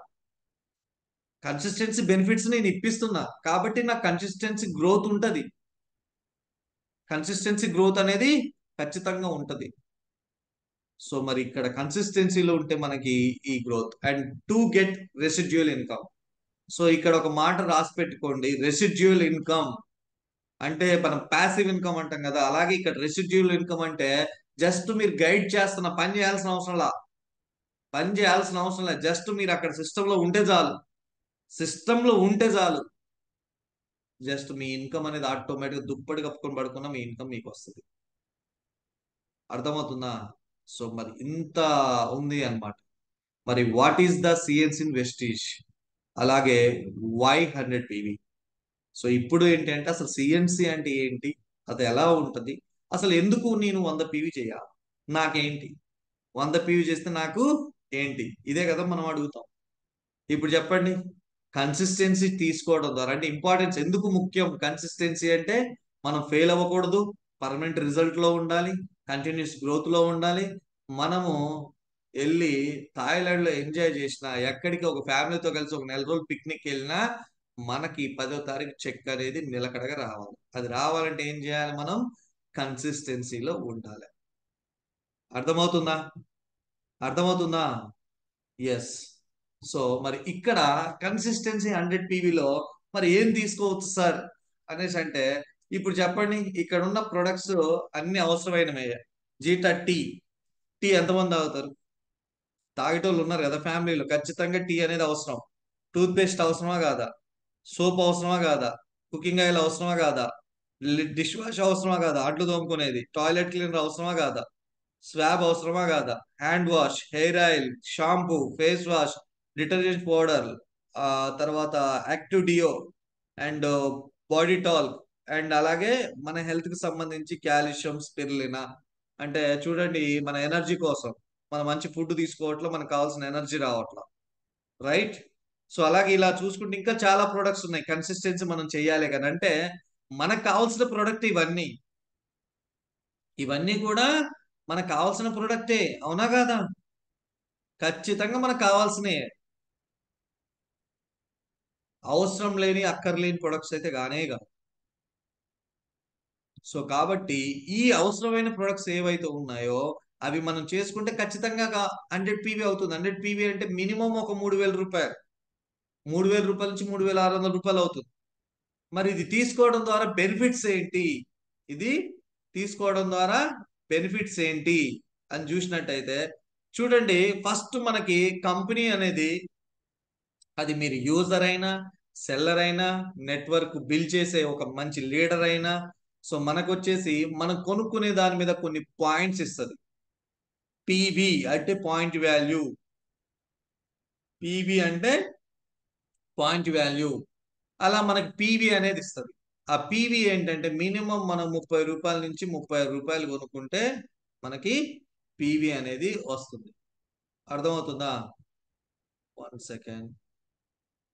A: కన్సిస్టెన్సీ బెనిఫిట్స్ నేను ఇప్పిస్తున్నా కాబట్టి నాకు కన్సిస్టెన్సీ గ్రోత్ ఉంటది. కన్సిస్టెన్సీ గ్రోత్ అనేది ఖచ్చితంగా ఉంటది. సో మరి ఇక్కడ కన్సిస్టెన్సీలో ఉంటే మనకి ఈ growth and to get residual income. So ఇక్కడ ఒక మాట రాసి పెట్టుకోండి, రెసిడ్యువల్ ఇన్కమ్ అంటే మనం ప్యాసివ్ ఇన్కమ్ అంటాం కదా, అలాగే ఇక్కడ రెసిడ్యువల్ ఇన్కమ్ అంటే జస్ట్ మీరు గైడ్ చేస్తున్న పని చేయాల్సిన అవసరం లేదు. జస్ట్ మీరు అక్కడ సిస్టంలో ఉంటే చాలు. జస్ట్ మీ ఇన్కమ్ అనేది ఆటోమేటిక్ దుప్పటి కప్పుకొని పడుకున్న మీ ఇన్కమ్ మీకు వస్తుంది. అర్థమవుతుందా? సో మరి ఇంత ఉంది అన్నమాట. మరి what is the CNS investees, అలాగే వై 100 పీవీ. సో ఇప్పుడు ఏంటంటే అసలు సిఎన్సి అంటే ఏంటి, అది ఎలా ఉంటది, అసలు ఎందుకు నేను 100 పీవీ చేయాలి, నాకేంటి 100 పీవీ చేస్తే నాకు ఏంటి, ఇదే కదా మనం అడుగుతాం. ఇప్పుడు చెప్పండి, కన్సిస్టెన్సీ తీసుకోవడం ద్వారా అంటే ఇంపార్టెన్స్ ఎందుకు ముఖ్యం. కన్సిస్టెన్సీ అంటే మనం ఫెయిల్ అవ్వకూడదు, పర్మనెంట్ రిజల్ట్ లో ఉండాలి, కంటిన్యూస్ గ్రోత్ లో ఉండాలి. మనము వెళ్ళి థాయిలాండ్ లో ఎంజాయ్ చేసిన, ఎక్కడికి ఒక ఫ్యామిలీతో కలిసి ఒక నెల రోజులు పిక్నిక్ వెళ్ళినా మనకి 10వ తారీఖు చెక్ అనేది నిలకడగా రావాలి. అది రావాలంటే ఏం చేయాలి? మనం కన్సిస్టెన్సీలో ఉండాలి. అర్థమవుతుందా? అర్థమవుతుందా? ఎస్. సో మరి ఇక్కడ కన్సిస్టెన్సీ 100 పీవీలో మరి ఏం తీసుకోవచ్చు సార్ అనేసి అంటే, ఇప్పుడు చెప్పండి, ఇక్కడ ఉన్న ప్రొడక్ట్స్ అన్ని అవసరమైనవే. Zeta tea. టీ ఎంతమంది తాగుతారు? తాగేటోళ్ళు ఉన్నారు కదా ఫ్యామిలీలో, ఖచ్చితంగా టీ అనేది అవసరం. టూత్ పేస్ట్ అవసరమా కాదా? సోప్ అవసరమా కాదా? కుకింగ్ ఆయిల్ అవసరమా కాదా? డిష్ వాష్ అవసరమా కాదా? అట్లు తోముకునేది టాయిలెట్ క్లీనర్ అవసరమా కాదా? స్వాబ్ అవసరమా కాదా? Hand wash, hair oil, shampoo, face wash, detergent powder, తర్వాత active deo and body talc, and అలాగే మన హెల్త్ కి సంబంధించి కాల్షియం స్పిరులినా. అంటే చూడండి, మన ఎనర్జీ కోసం మనం మంచి ఫుడ్ తీసుకోవట్లో మనకు కావాల్సిన ఎనర్జీ రావట్లా, రైట్? సో అలాగే ఇలా చూసుకుంటే ఇంకా చాలా ప్రొడక్ట్స్ ఉన్నాయి. కన్సిస్టెన్సీ మనం చెయ్యాలి కదా అంటే మనకు కావాల్సిన ప్రొడక్ట్ ఇవన్నీ కూడా మనకు కావాల్సిన ప్రొడక్టే, అవునా కాదా? ఖచ్చితంగా మనకు కావాల్సినవి. అవసరం లేని అక్కర్లేని ప్రొడక్ట్స్ అయితే కాదు. సో కాబట్టి ఈ అవసరమైన ప్రొడక్ట్స్ ఏవైతే ఉన్నాయో అవి మనం చేసుకుంటే ఖచ్చితంగా 100 పీవీ అవుతుంది. 100 పీవీ అంటే మినిమం ఒక 3,000 రూపాయలు, 3,000 రూపాయల నుంచి 3,600 రూపాయలు అవుతుంది. మరి ఇది తీసుకోవడం ద్వారా బెనిఫిట్స్ ఏంటి, ఇది తీసుకోవడం ద్వారా బెనిఫిట్స్ ఏంటి అని చూసినట్టయితే, చూడండి, ఫస్ట్ మనకి కంపెనీ అనేది, అది మీరు యూజర్ అయినా, సెల్లర్ అయినా, నెట్వర్క్ బిల్ చేసే ఒక మంచి లీడర్ అయినా, సో మనకు వచ్చేసి మనం కొనుక్కునే దాని మీద కొన్ని పాయింట్స్ ఇస్తుంది. పీవీ అంటే పాయింట్ వాల్యూ. పీవీ అంటే పాయింట్ వాల్యూ. అలా మనకి పీవీ అనేది ఇస్తుంది. ఆ పీవీ ఏంటంటే మినిమం మనం 30 రూపాయల నుంచి 36 రూపాయలు కొనుక్కుంటే మనకి పీవీ అనేది వస్తుంది. అర్థమవుతుందా? 1 సెకండ్.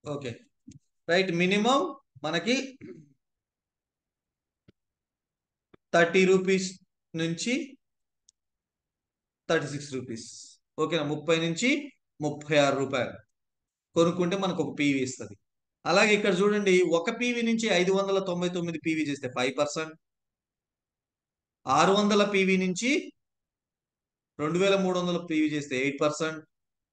A: Okay, right. మినిమం మనకి 30 రూపీస్ నుంచి 36 రూపీస్. ఓకేనా? 30 నుంచి 36 రూపాయలు. కొనుక్కుంటే మనకు ఒక పీవీ ఇస్తుంది. అలాగే ఇక్కడ చూడండి, ఒక పీవీ నుంచి 599 పీవీ చేస్తే 5%, 600 పీవీ నుంచి 2300 పీవీ చేస్తే 8%,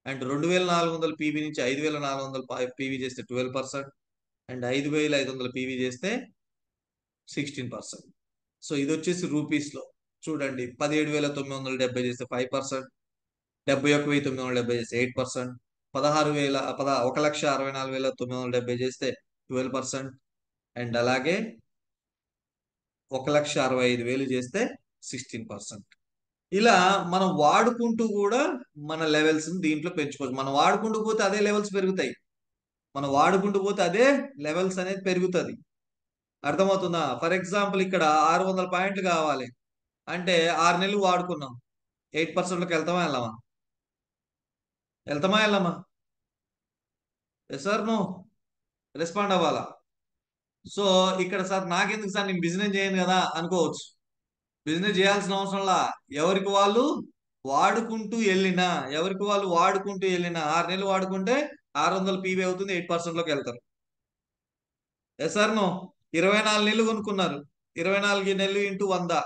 A: అండ్ 2400 పీవీ నుంచి 5400 పీవీ చేస్తే 12%, అండ్ 5500 పీవీ చేస్తే 16%. సో ఇది వచ్చేసి రూపీస్లో చూడండి, 17,970 చేస్తే 5%, 71,970 చేస్తే 8%, 1,64,970 చేస్తే 12%, అండ్ అలాగే 1,65,000 చేస్తే 16%. ఇలా మనం వాడుకుంటూ కూడా మన లెవెల్స్ దీంట్లో పెంచుకోవచ్చు. మనం వాడుకుంటూ పోతే అదే లెవెల్స్ పెరుగుతాయి. మనం వాడుకుంటూ పోతే అదే లెవెల్స్ అనేది పెరుగుతుంది. అర్థమవుతుందా? ఫర్ ఎగ్జాంపుల్ ఇక్కడ 600 పాయింట్లు కావాలి అంటే 6 నెలలు వాడుకున్నాం, 8%లోకి వెళ్తామా వెళ్ళామా? వెళ్తామా వెళ్ళామా? Yes sir no? రెస్పాండ్ అవ్వాలా? సో ఇక్కడ సార్ నాకెందుకు సార్, నేను బిజినెస్ చేయను కదా అనుకోవచ్చు. బిజినెస్ చేయాల్సిన అవసరంలా, ఎవరికి వాళ్ళు వాడుకుంటూ వెళ్ళినా, 6 నెలలు వాడుకుంటే 600 పీవీ అవుతుంది, 8%లోకి వెళ్తారు. Yes sir no? 24 నెలలు కొనుక్కున్నారు, 24 నెలలు ఇంటూ 100,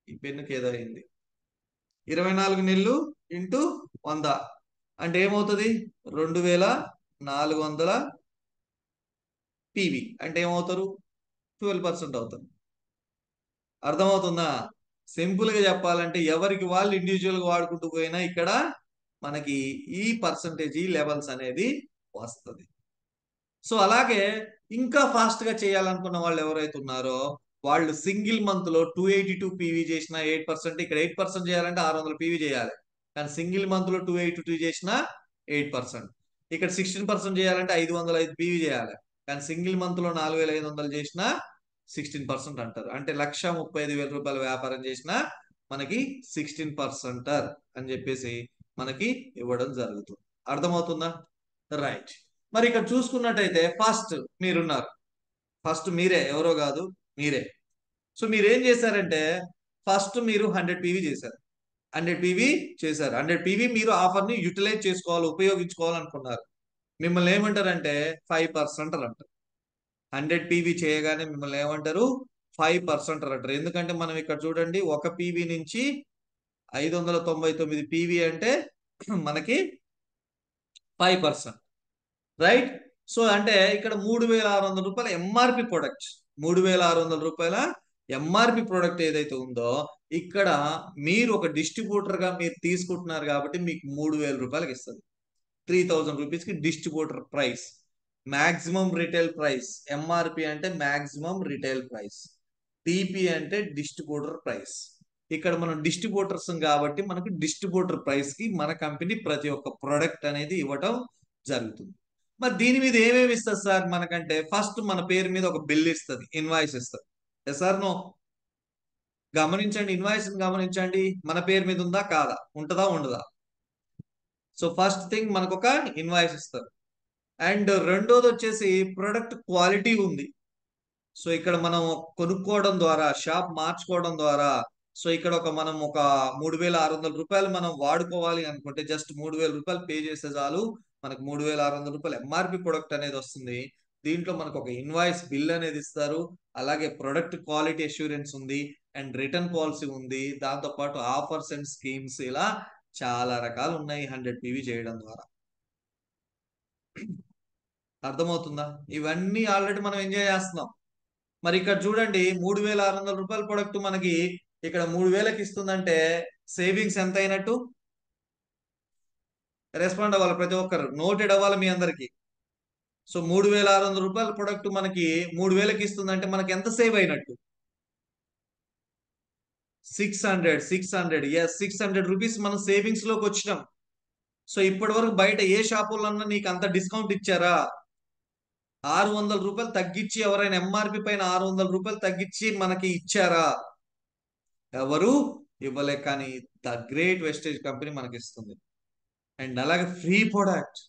A: ఈ పెన్నుకి ఏదో అయింది, 24 నెలలు ఇంటూ 100 అంటే ఏమవుతుంది? 2400 పీవీ అంటే ఏమవుతారు? 12% అవుతారు. అర్థమవుతుందా? సింపుల్ గా చెప్పాలంటే ఎవరికి వాళ్ళు ఇండివిజువల్ గా వాడుకుంటూ పోయినా ఇక్కడ మనకి ఈ పర్సంటేజ్, ఈ లెవెల్స్ అనేది వస్తుంది. సో అలాగే ఇంకా ఫాస్ట్ గా చేయాలనుకున్న వాళ్ళు ఎవరైతే ఉన్నారో వాళ్ళు సింగిల్ మంత్ లో 282 పీవీ చేసిన 8%, ఇక్కడ 8% చేయాలంటే 600 పీవీ చేయాలి, కానీ సింగిల్ మంత్ లో 282 చేసిన 8%. ఇక్కడ 16% చేయాలంటే 505 పీవీ చేయాలి, కానీ సింగిల్ మంత్ లో 4,500 చేసిన 16% అంటారు. అంటే 1,35,000 రూపాయల వ్యాపారం చేసిన మనకి 16% అని చెప్పేసి మనకి ఇవ్వడం జరుగుతుంది. అర్థమవుతుందా? రైట్. మరి ఇక్కడ చూసుకున్నట్టయితే ఫస్ట్ మీరున్నారు, ఫస్ట్ మీరే, ఎవరో కాదు మీరే. సో మీరు ఏం చేశారంటే ఫస్ట్ మీరు 100 పీవీ చేశారు, 100 పీవీ చేశారు. 100 పీవీ మీరు ఆఫర్ని యూటిలైజ్ చేసుకోవాలి, ఉపయోగించుకోవాలనుకున్నారు. మిమ్మల్ని ఏమంటారంటే 5% అంటారు. 100 పీవీ చేయగానే మిమ్మల్ని ఏమంటారు? 5% అంటారు. ఎందుకంటే మనం ఇక్కడ చూడండి, ఒక పీవీ నుంచి 599 పీవీ అంటే మనకి 5%, రైట్? సో అంటే ఇక్కడ 3,600 రూపాయల ఎంఆర్పి ప్రొడక్ట్, 3,600 రూపాయల ఎంఆర్పి ప్రొడక్ట్ ఏదైతే ఉందో ఇక్కడ మీరు ఒక డిస్ట్రిబ్యూటర్ గా మీరు తీసుకుంటున్నారు కాబట్టి మీకు 3,000 రూపాయలకి ఇస్తుంది. 3,000 రూపీస్ కి distributor price, maximum retail price. MRP అంటే మాక్సిమం రిటైల్ ప్రైస్, టిపి అంటే డిస్ట్రిబ్యూటర్ ప్రైస్. ఇక్కడ మనం డిస్ట్రిబ్యూటర్స్ కాబట్టి మనకు డిస్ట్రిబ్యూటర్ ప్రైస్ కి మన కంపెనీ ప్రతి ఒక్క ప్రొడక్ట్ అనేది ఇవ్వటం జరుగుతుంది. మరి దీని మీద ఏమేమి ఇస్తుంది సార్ మనకంటే? ఫస్ట్ మన పేరు మీద ఒక బిల్ ఇస్తుంది, ఇన్వాయిస్ ఇస్తుంది. Yes sir no? గమనించండి, ఇన్వాయిస్ గమనించండి, మన పేరు మీద ఉందా కాదా, ఉంటుందా ఉండదా? సో ఫస్ట్ థింగ్ మనకు ఒక ఇన్వాయిస్ ఇస్తారు. అండ్ రెండోది వచ్చేసి ప్రొడక్ట్ క్వాలిటీ ఉంది. సో ఇక్కడ మనం కొనుక్కోవడం ద్వారా, షాప్ మార్చుకోవడం ద్వారా, సో ఇక్కడ మనం ఒక 3,600 రూపాయలు మనం వాడుకోవాలి అనుకుంటే జస్ట్ 3,000 రూపాయలు పే చేస్తే చాలు, మనకు 3,600 రూపాయలు ఎంఆర్పి ప్రొడక్ట్ అనేది వస్తుంది. దీంట్లో మనకు ఒక ఇన్వాయిస్ బిల్ అనేది ఇస్తారు, అలాగే ప్రొడక్ట్ క్వాలిటీ అష్యూరెన్స్ ఉంది, అండ్ రిటర్న్ పాలసీ ఉంది, దాంతో పాటు ఆఫర్స్ అండ్ స్కీమ్స్, ఇలా చాలా రకాలు ఉన్నాయి 100 పీవీ చేయడం ద్వారా. అర్థమవుతుందా? ఇవన్నీ ఆల్రెడీ మనం ఎంజాయ్ చేస్తున్నాం. మరి ఇక్కడ చూడండి, 3,600 రూపాయల ప్రొడక్ట్ మనకి ఇక్కడ 3,000కి ఇస్తుందంటే సేవింగ్స్ ఎంత అయినట్టు? రెస్పాండ్ అవ్వాలి, ప్రతి ఒక్కరు నోటెడ్ అవ్వాలి మీ అందరికి. సో 3,600 రూపాయల ప్రొడక్ట్ మనకి 3,000కి ఇస్తుందంటే మనకి ఎంత సేవ్ అయినట్టు? 600 ఎస్, 600 రూపీస్ మనం సేవింగ్స్ లోకి వచ్చినాం. సో ఇప్పటి వరకు బయట ఏ షాపులన్నా నీకు అంత డిస్కౌంట్ ఇచ్చారా? 600 రూపాయలు తగ్గించి ఎవరైనా ఎంఆర్పి పైన 600 రూపాయలు తగ్గించి మనకి ఇచ్చారా? ఎవరు ఇవ్వలే, కానీ ద గ్రేట్ వెస్టేజ్ కంపెనీ మనకి ఇస్తుంది. అండ్ అలాగే ఫ్రీ ప్రొడక్ట్,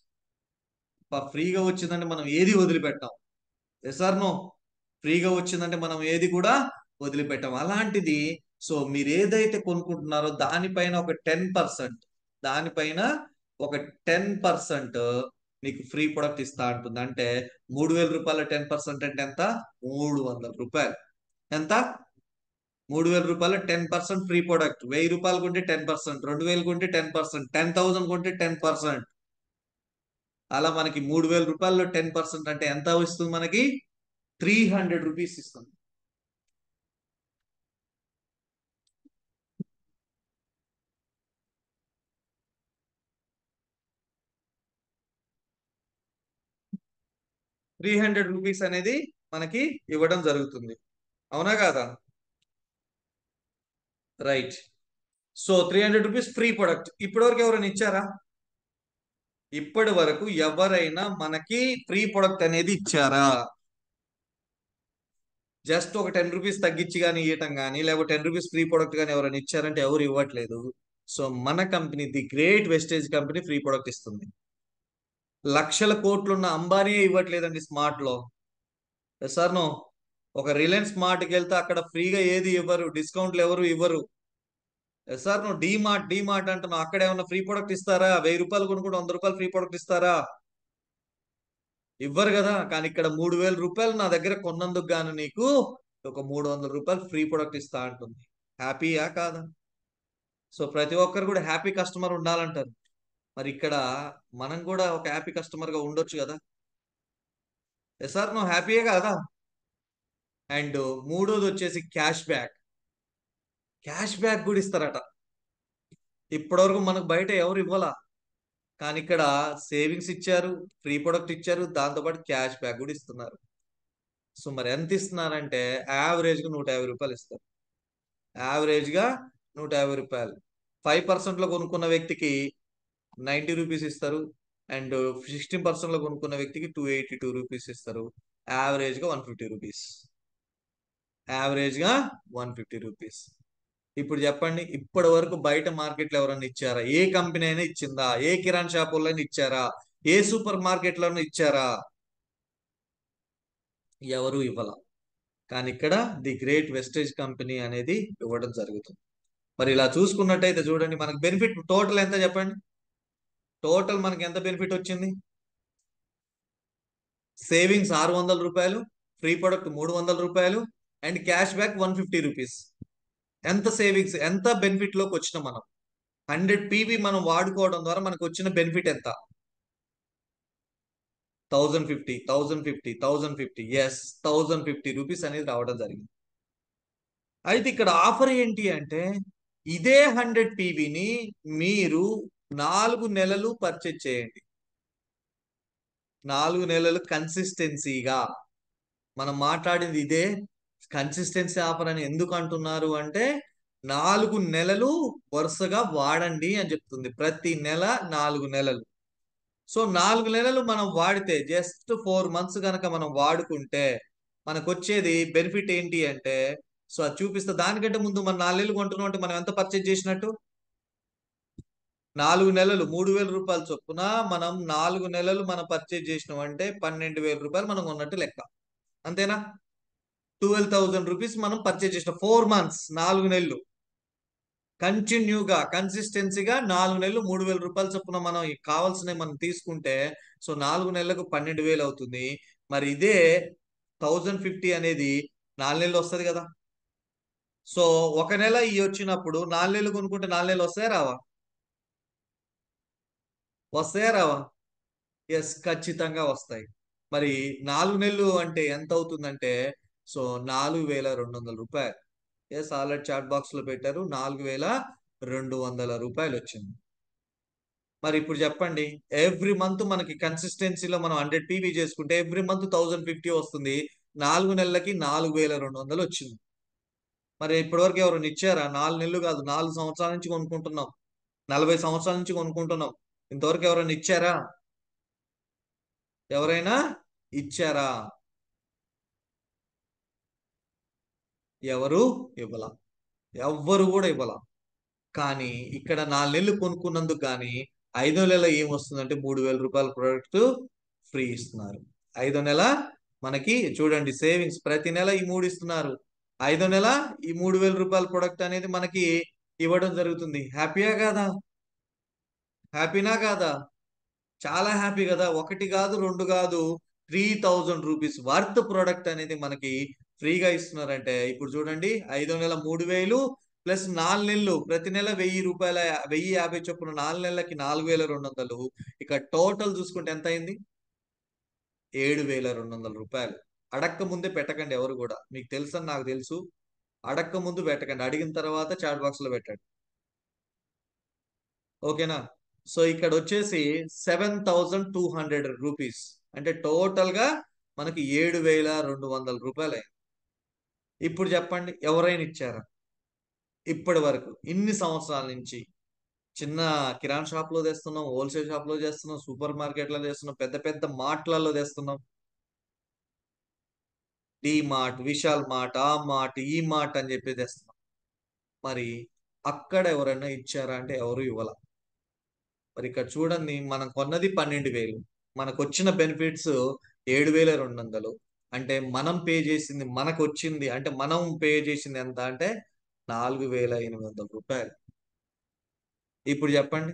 A: ఫ్రీగా వచ్చిందంటే మనం ఏది వదిలిపెట్టాం. Yes or no? ఫ్రీగా వచ్చిందంటే మనం ఏది కూడా వదిలిపెట్టాం. అలాంటిది సో మీరు ఏదైతే కొనుక్కుంటున్నారో దానిపైన ఒక 10%, దానిపైన ఒక 10% నీకు ఫ్రీ ప్రొడక్ట్ ఇస్తా అంటుంది. అంటే 3,000 రూపాయల 10% అంటే ఎంత? 300 రూపాయలు. ఎంత? 3,000 రూపాయల 10% ఫ్రీ ప్రొడక్ట్. 1,000 రూపాయలు కొంటే 10%, 2,000 కొంటే 10%, 10,000 కొంటే 10%. అలా మనకి 3,000 రూపాయల్లో 10% అంటే ఎంత వస్తుంది? మనకి 300 రూపీస్ ఇస్తుంది. రూ. 300 అనేది మనకి ఇవ్వడం జరుగుతుంది. అవునా కాదా? Right. So 300 rupees free product. ఇప్పటి వరకు ఎవరైనా ఇచ్చారా? ఇప్పటి వరకు ఎవరైనా మనకి ఫ్రీ ప్రొడక్ట్ అనేది ఇచ్చారా? జస్ట్ ఒక 10 రూపీస్ తగ్గించి కానీ ఇవ్వటం కానీ, లేకపోతే 10 రూపీస్ ఫ్రీ ప్రొడక్ట్ కానీ ఎవరైనా ఇచ్చారంటే ఎవరు ఇవ్వట్లేదు. సో మన company the great Vestige company free product ఇస్తుంది. లక్షల కోట్లున్న అంబానీ ఇవ్వట్లేదండి స్మార్ట్ లో. Sir no. ఒక రిలయన్స్ స్మార్ట్కి వెళ్తే అక్కడ ఫ్రీగా ఏది ఇవ్వరు, డిస్కౌంట్లు ఎవరు ఇవ్వరు. సార్ నువ్వు డీమార్ట్ అంటున్నావు, అక్కడ ఏమన్నా ఫ్రీ ప్రొడక్ట్ ఇస్తారా? 1,000 రూపాయలు కొనుక్కుంటే 100 రూపాయలు ఫ్రీ ప్రొడక్ట్ ఇస్తారా? ఇవ్వరు కదా. కానీ ఇక్కడ 3,000 రూపాయలు నా దగ్గర కొన్నందుకు గాను నీకు ఒక 300 రూపాయలు ఫ్రీ ప్రొడక్ట్ ఇస్తా అంటుంది. హ్యాపీయా కాదా? సో ప్రతి ఒక్కరు కూడా హ్యాపీ కస్టమర్ ఉండాలంటారు. మరి ఇక్కడ మనం కూడా ఒక హ్యాపీ కస్టమర్ గా ఉండొచ్చు కదా. సార్ నువ్వు హ్యాపీయే కదా. అండ్ మూడోది వచ్చేసి క్యాష్ బ్యాక్. క్యాష్ బ్యాక్ కూడా ఇస్తారట. ఇప్పటివరకు మనకు బయట ఎవరు ఇవ్వాలా. కానీ ఇక్కడ సేవింగ్స్ ఇచ్చారు, ఫ్రీ ప్రొడక్ట్ ఇచ్చారు, దాంతోపాటు క్యాష్ బ్యాక్ కూడా ఇస్తున్నారు. సో మరి ఎంత ఇస్తున్నారంటే యావరేజ్ గా 150 రూపాయలు ఇస్తారు. యావరేజ్ గా 150 రూపాయలు. 5% లో కొనుక్కున్న వ్యక్తికి 90 రూపీస్ ఇస్తారు. అండ్ 16% లో కొనుక్కున్న వ్యక్తికి 282 రూపీస్ ఇస్తారు. యావరేజ్ గా 150 రూపీస్. యావరేజ్ గా 150 రూపీస్. ఇప్పుడు చెప్పండి, ఇప్పటి వరకు బయట మార్కెట్లో ఎవరన్నా ఇచ్చారా? ఏ కంపెనీ అయినా ఇచ్చిందా? ఏ కిరాణా షాపుల్లో ఇచ్చారా? ఏ సూపర్ మార్కెట్లోనూ ఇచ్చారా? ఎవరు ఇవ్వాల. కానీ ఇక్కడ ది గ్రేట్ వెస్టేజ్ కంపెనీ అనేది ఇవ్వడం జరుగుతుంది. మరి ఇలా చూసుకున్నట్టయితే చూడండి, మనకు బెనిఫిట్ టోటల్ ఎంత చెప్పండి? టోటల్ మనకి ఎంత బెనిఫిట్ వచ్చింది? సేవింగ్స్ 600 రూపాయలు, ఫ్రీ ప్రొడక్ట్ 300 రూపాయలు, అండ్ క్యాష్ బ్యాక్ 150 రూపీస్. ఎంత సేవింగ్స్, ఎంత బెనిఫిట్ లోకి వచ్చిన మనం 100 పీవీ మనం వాడుకోవడం ద్వారా మనకు వచ్చిన బెనిఫిట్ ఎంత? 1,050, 1,050, 1,050. ఎస్, 1,050 రూపీస్ అనేది రావడం జరిగింది. అయితే ఇక్కడ ఆఫర్ ఏంటి అంటే, ఇదే 100 పీవీని మీరు 4 నెలలు పర్చేజ్ చేయండి. 4 నెలలు కన్సిస్టెన్సీగా. మనం మాట్లాడింది ఇదే. కన్సిస్టెన్సీ ఆఫర్ అని ఎందుకు అంటున్నారు అంటే, 4 నెలలు వరుసగా వాడండి అని చెప్తుంది. ప్రతి నెల 4 నెలలు. సో 4 నెలలు మనం వాడితే, జస్ట్ 4 మంత్స్ కనుక మనం వాడుకుంటే మనకు వచ్చేది బెనిఫిట్ ఏంటి అంటే, సో అది చూపిస్తే, దానికంటే ముందు మనం 4 నెలలు కొంటున్నాం అంటే మనం ఎంత పర్చేజ్ చేసినట్టు? 4 నెలలు 3,000 రూపాయలు చొప్పున మనం 4 నెలలు మనం పర్చేజ్ చేసినాం అంటే 12,000 రూపాయలు మనం కొన్నట్టు లెక్క. అంతేనా? 12,000 రూపీస్ మనం పర్చేజ్ చేసిన 4 మంత్స్, 4 నెలలు కంటిన్యూగా కన్సిస్టెన్సీగా 4 నెలలు 3,000 రూపాయలు చొప్పున మనం కావాల్సినవి మనం తీసుకుంటే, సో 4 నెలలకు 12,000 అవుతుంది. మరి ఇదే 1,050 అనేది 4 నెలలు వస్తుంది కదా. సో ఒక నెల ఇవి వచ్చినప్పుడు 4 నెలలు కొనుక్కుంటే 4 నెలలు వస్తాయా రావా? వస్తాయా రావా? ఎస్, ఖచ్చితంగా వస్తాయి. మరి 4 నెలలు అంటే ఎంత అవుతుందంటే, సో 4,200 రూపాయలు. ఎస్, ఆల్రెడీ చాట్ బాక్స్ లో పెట్టారు, 4,200 రూపాయలు వచ్చింది. మరి ఇప్పుడు చెప్పండి, ఎవ్రీ మంత్ మనకి కన్సిస్టెన్సీలో మనం 100 పీవీ చేసుకుంటే ఎవ్రీ మంత్ 1,050 వస్తుంది. 4 నెలలకి 4,200 వచ్చింది. మరి ఇప్పటివరకు ఎవరైనా ఇచ్చారా? 4 నెలలు కాదు, 4 సంవత్సరాల నుంచి కొనుక్కుంటున్నాం, 40 సంవత్సరాల నుంచి కొనుక్కుంటున్నాం. ఇంతవరకు ఎవరైనా ఇచ్చారా? ఎవరైనా ఇచ్చారా? ఎవరు ఇవ్వాల. ఎవ్వరు కూడా ఇవ్వాల. కానీ ఇక్కడ 4 నెలలు కొనుక్కున్నందుకు కానీ 5వ నెల ఏమొస్తుందంటే 3,000 రూపాయల ప్రొడక్ట్ ఫ్రీ ఇస్తున్నారు. 5వ నెల మనకి చూడండి, సేవింగ్స్ ప్రతి నెల ఈ 3 ఇస్తున్నారు. 5వ నెల ఈ 3,000 రూపాయల ప్రొడక్ట్ అనేది మనకి ఇవ్వడం జరుగుతుంది. హ్యాపీయా కాదా? హ్యాపీనా కాదా? చాలా హ్యాపీ కదా. ఒకటి కాదు, రెండు కాదు, 3000 రూపీస్ వర్త్ ప్రొడక్ట్ అనేది మనకి ఫ్రీగా ఇస్తున్నారంటే ఇప్పుడు చూడండి, 5వ నెల 3000 ప్లస్ 4 నెలలు ప్రతి నెల 1000 రూపాయల, 1050 చొప్పున 4 నెలలకి 4200. ఇక టోటల్ చూసుకుంటే ఎంత అయింది? 7200 రూపాయలు. అడక్క ముందే పెట్టకండి ఎవరు కూడా, మీకు తెలుసు అని నాకు తెలుసు. అడక్క ముందు పెట్టకండి, అడిగిన తర్వాత చాట్ బాక్స్ లో పెట్టండి. ఓకేనా? సో ఇక్కడ వచ్చేసి 7200 రూపీస్, అంటే టోటల్ గా మనకి 7200 రూపాయలు అయింది. ఇప్పుడు చెప్పండి, ఎవరైనా ఇచ్చారా ఇప్పటి వరకు ఇన్ని సంవత్సరాల నుంచి? చిన్న కిరాణా షాప్ లో తెస్తున్నాం, హోల్సేల్ షాప్ లో చేస్తున్నాం, సూపర్ మార్కెట్ లో చేస్తున్నాం, పెద్ద పెద్ద మార్ట్లలో తెస్తున్నాం. డి మార్ట్, విశాల్ మార్ట్, ఆ మార్ట్, ఈ మార్ట్ అని చెప్పి తెస్తున్నాం. మరి అక్కడ ఎవరైనా ఇచ్చారా అంటే ఎవరు ఇవ్వాల. మరి ఇక్కడ చూడండి, మనం కొన్నది 12,000, మనకు వచ్చిన బెనిఫిట్స్ 7,200. అంటే మనం పే చేసింది మనకు వచ్చింది, అంటే మనం పే చేసింది ఎంత అంటే 4,800 రూపాయలు. ఇప్పుడు చెప్పండి.